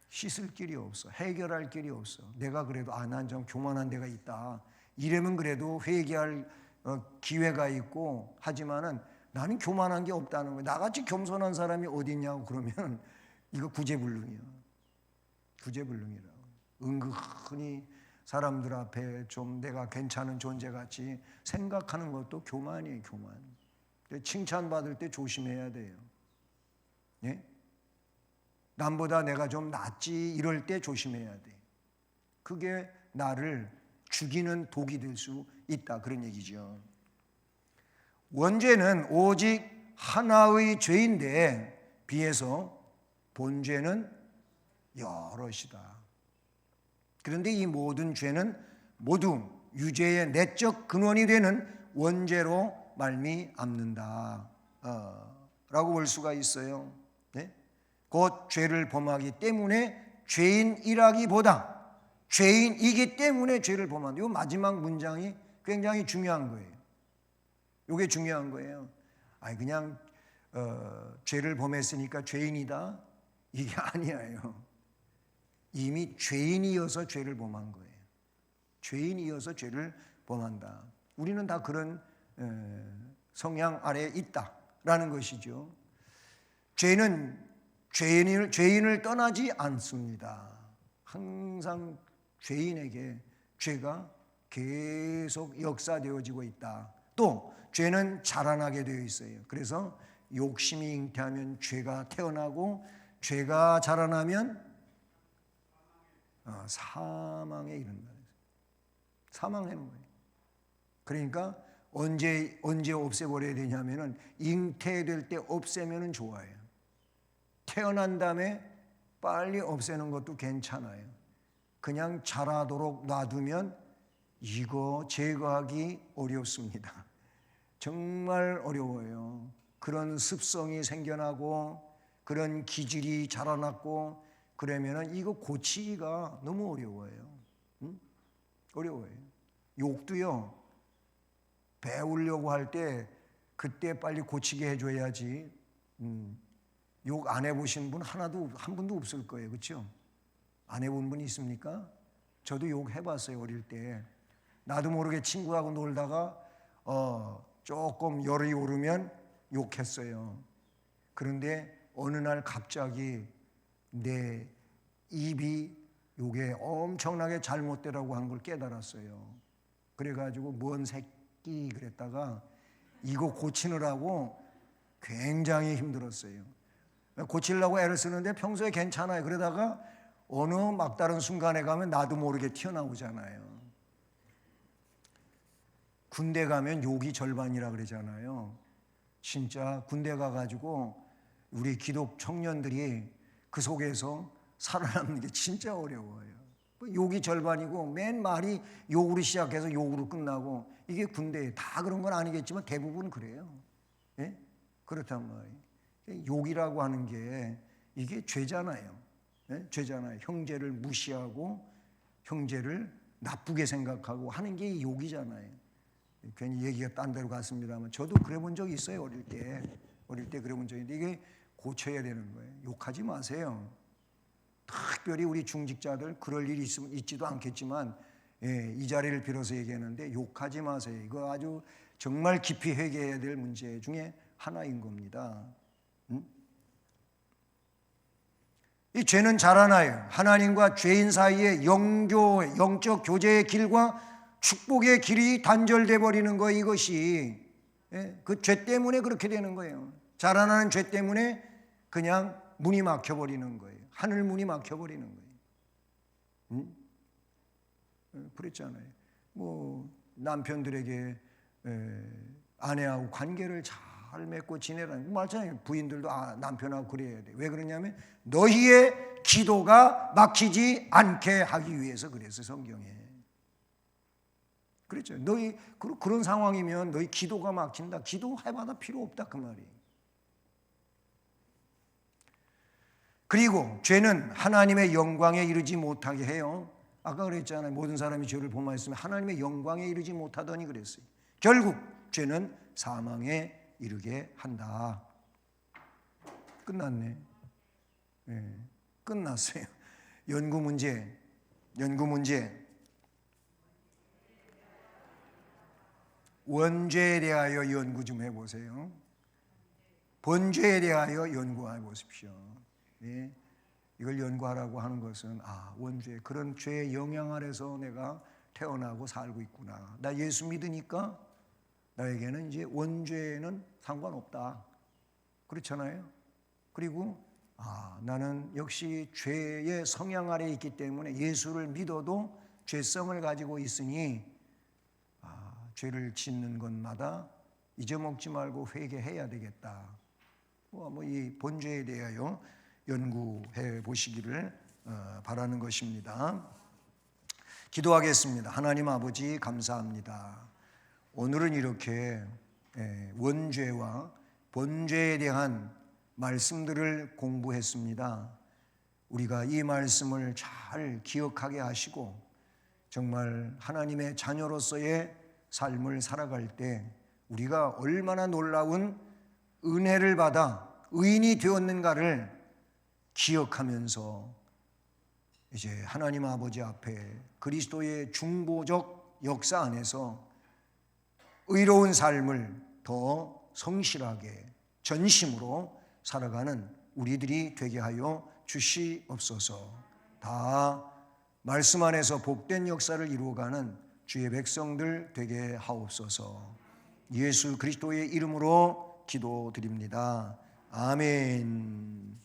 씻을 길이 없어. 해결할 길이 없어. 내가 그래도 난 좀 교만한 데가 있다. 이러면 그래도 회개할 기회가 있고 하지만은 나는 교만한 게 없다는 거예요. 나같이 겸손한 사람이 어디 있냐고 그러면 이거 구제불능이야. 구제불능이라고. 은근히 사람들 앞에 좀 내가 괜찮은 존재같이 생각하는 것도 교만이에요. 교만. 칭찬받을 때 조심해야 돼요. 예? 남보다 내가 좀 낫지 이럴 때 조심해야 돼. 그게 나를 죽이는 독이 될 수 있다 그런 얘기죠. 원죄는 오직 하나의 죄인데 비해서 본죄는 여럿이다. 그런데 이 모든 죄는 모두 유죄의 내적 근원이 되는 원죄로 말미암는다 라고 볼 수가 있어요. 네? 곧 죄를 범하기 때문에 죄인이라기보다 죄인이기 때문에 죄를 범한다. 이 마지막 문장이 굉장히 중요한 거예요. 이게 중요한 거예요. 그냥 죄를 범했으니까 죄인이다 이게 아니에요. 이미 죄인이어서 죄를 범한 거예요. 죄인이어서 죄를 범한다. 우리는 다 그런 성향 아래에 있다라는 것이죠. 죄는 죄인을 떠나지 않습니다. 항상 죄인에게 죄가 계속 역사되어지고 있다. 또 죄는 자라나게 되어 있어요. 그래서 욕심이 잉태하면 죄가 태어나고 죄가 자라나면 사망에 이른다. 사망하는 거예요. 그러니까 언제 없애버려야 되냐면은 잉태될 때 없애면은 좋아요. 태어난 다음에 빨리 없애는 것도 괜찮아요. 그냥 자라도록 놔두면 이거 제거하기 어렵습니다. 정말 어려워요. 그런 습성이 생겨나고 그런 기질이 자라났고 그러면은 이거 고치기가 너무 어려워요. 어려워요. 욕도요, 배우려고 할 때 그때 빨리 고치게 해줘야지. 욕 안 해보신 분 한 분도 없을 거예요. 그렇죠? 안 해본 분 있습니까? 저도 욕 해봤어요. 어릴 때 나도 모르게 친구하고 놀다가 조금 열이 오르면 욕했어요. 그런데 어느 날 갑자기 내 입이 욕에 엄청나게 잘못되라고 하는 걸 깨달았어요. 그래가지고 뭔 새끼 그랬다가 이거 고치느라고 굉장히 힘들었어요. 고치려고 애를 쓰는데 평소에 괜찮아요. 그러다가 어느 막다른 순간에 가면 나도 모르게 튀어나오잖아요. 군대 가면 욕이 절반이라 그러잖아요. 진짜 군대 가가지고 우리 기독 청년들이 그 속에서 살아남는 게 진짜 어려워요. 욕이 절반이고 맨 말이 욕으로 시작해서 욕으로 끝나고 이게 군대에 다 그런 건 아니겠지만 대부분 그래요. 예? 그렇단 말이에요. 욕이라고 하는 게 이게 죄잖아요. 예? 죄잖아요. 형제를 무시하고 형제를 나쁘게 생각하고 하는 게 욕이잖아요. 괜히 얘기가 딴 데로 갔습니다만 저도 그래 본 적이 있어요. 어릴 때 그래 본 적이 있는데 이게 고쳐야 되는 거예요. 욕하지 마세요. 특별히 우리 중직자들 그럴 일이 있지도 않겠지만 이 자리를 빌어서 얘기하는데 욕하지 마세요. 이거 아주 정말 깊이 회개해야 될 문제 중에 하나인 겁니다. 이 죄는 자라나요. 하나님과 죄인 사이에 영적 교제의 길과 축복의 길이 단절돼 버리는 거예요. 이것이 그 죄 때문에 그렇게 되는 거예요. 자라나는 죄 때문에 그냥 문이 막혀 버리는 거예요. 하늘 문이 막혀 버리는 거예요. 그랬잖아요. 뭐 남편들에게 아내하고 관계를 잘 맺고 지내라는 말잖아요. 부인들도 남편하고 그래야 돼. 왜 그러냐면 너희의 기도가 막히지 않게 하기 위해서 그랬어요. 성경에. 그랬죠. 너희 그런 상황이면 너희 기도가 막힌다. 기도해봐도 필요 없다 그 말이에요. 그리고 죄는 하나님의 영광에 이르지 못하게 해요. 아까 그랬잖아요. 모든 사람이 죄를 범하였으면 하나님의 영광에 이르지 못하더니 그랬어요. 결국 죄는 사망에 이르게 한다. 끝났네. 네, 끝났어요. 연구 문제. 원죄에 대하여 연구 좀 해보세요. 본죄에 대하여 연구해 보십시오. 네, 이걸 연구하라고 하는 것은 원죄, 그런 죄의 영향 아래서 내가 태어나고 살고 있구나. 나 예수 믿으니까 나에게는 이제 원죄는 상관없다. 그렇잖아요. 그리고 나는 역시 죄의 성향 아래에 있기 때문에 예수를 믿어도 죄성을 가지고 있으니 죄를 짓는 것마다 잊어먹지 말고 회개해야 되겠다. 이 본죄에 대하여 연구해 보시기를 바라는 것입니다. 기도하겠습니다. 하나님 아버지 감사합니다. 오늘은 이렇게 원죄와 본죄에 대한 말씀들을 공부했습니다. 우리가 이 말씀을 잘 기억하게 하시고 정말 하나님의 자녀로서의 삶을 살아갈 때 우리가 얼마나 놀라운 은혜를 받아 의인이 되었는가를 기억하면서 이제 하나님 아버지 앞에 그리스도의 중보적 역사 안에서 의로운 삶을 더 성실하게 전심으로 살아가는 우리들이 되게 하여 주시옵소서. 다 말씀 안에서 복된 역사를 이루어가는 주의 백성들 되게 하옵소서. 예수 그리스도의 이름으로 기도드립니다. 아멘.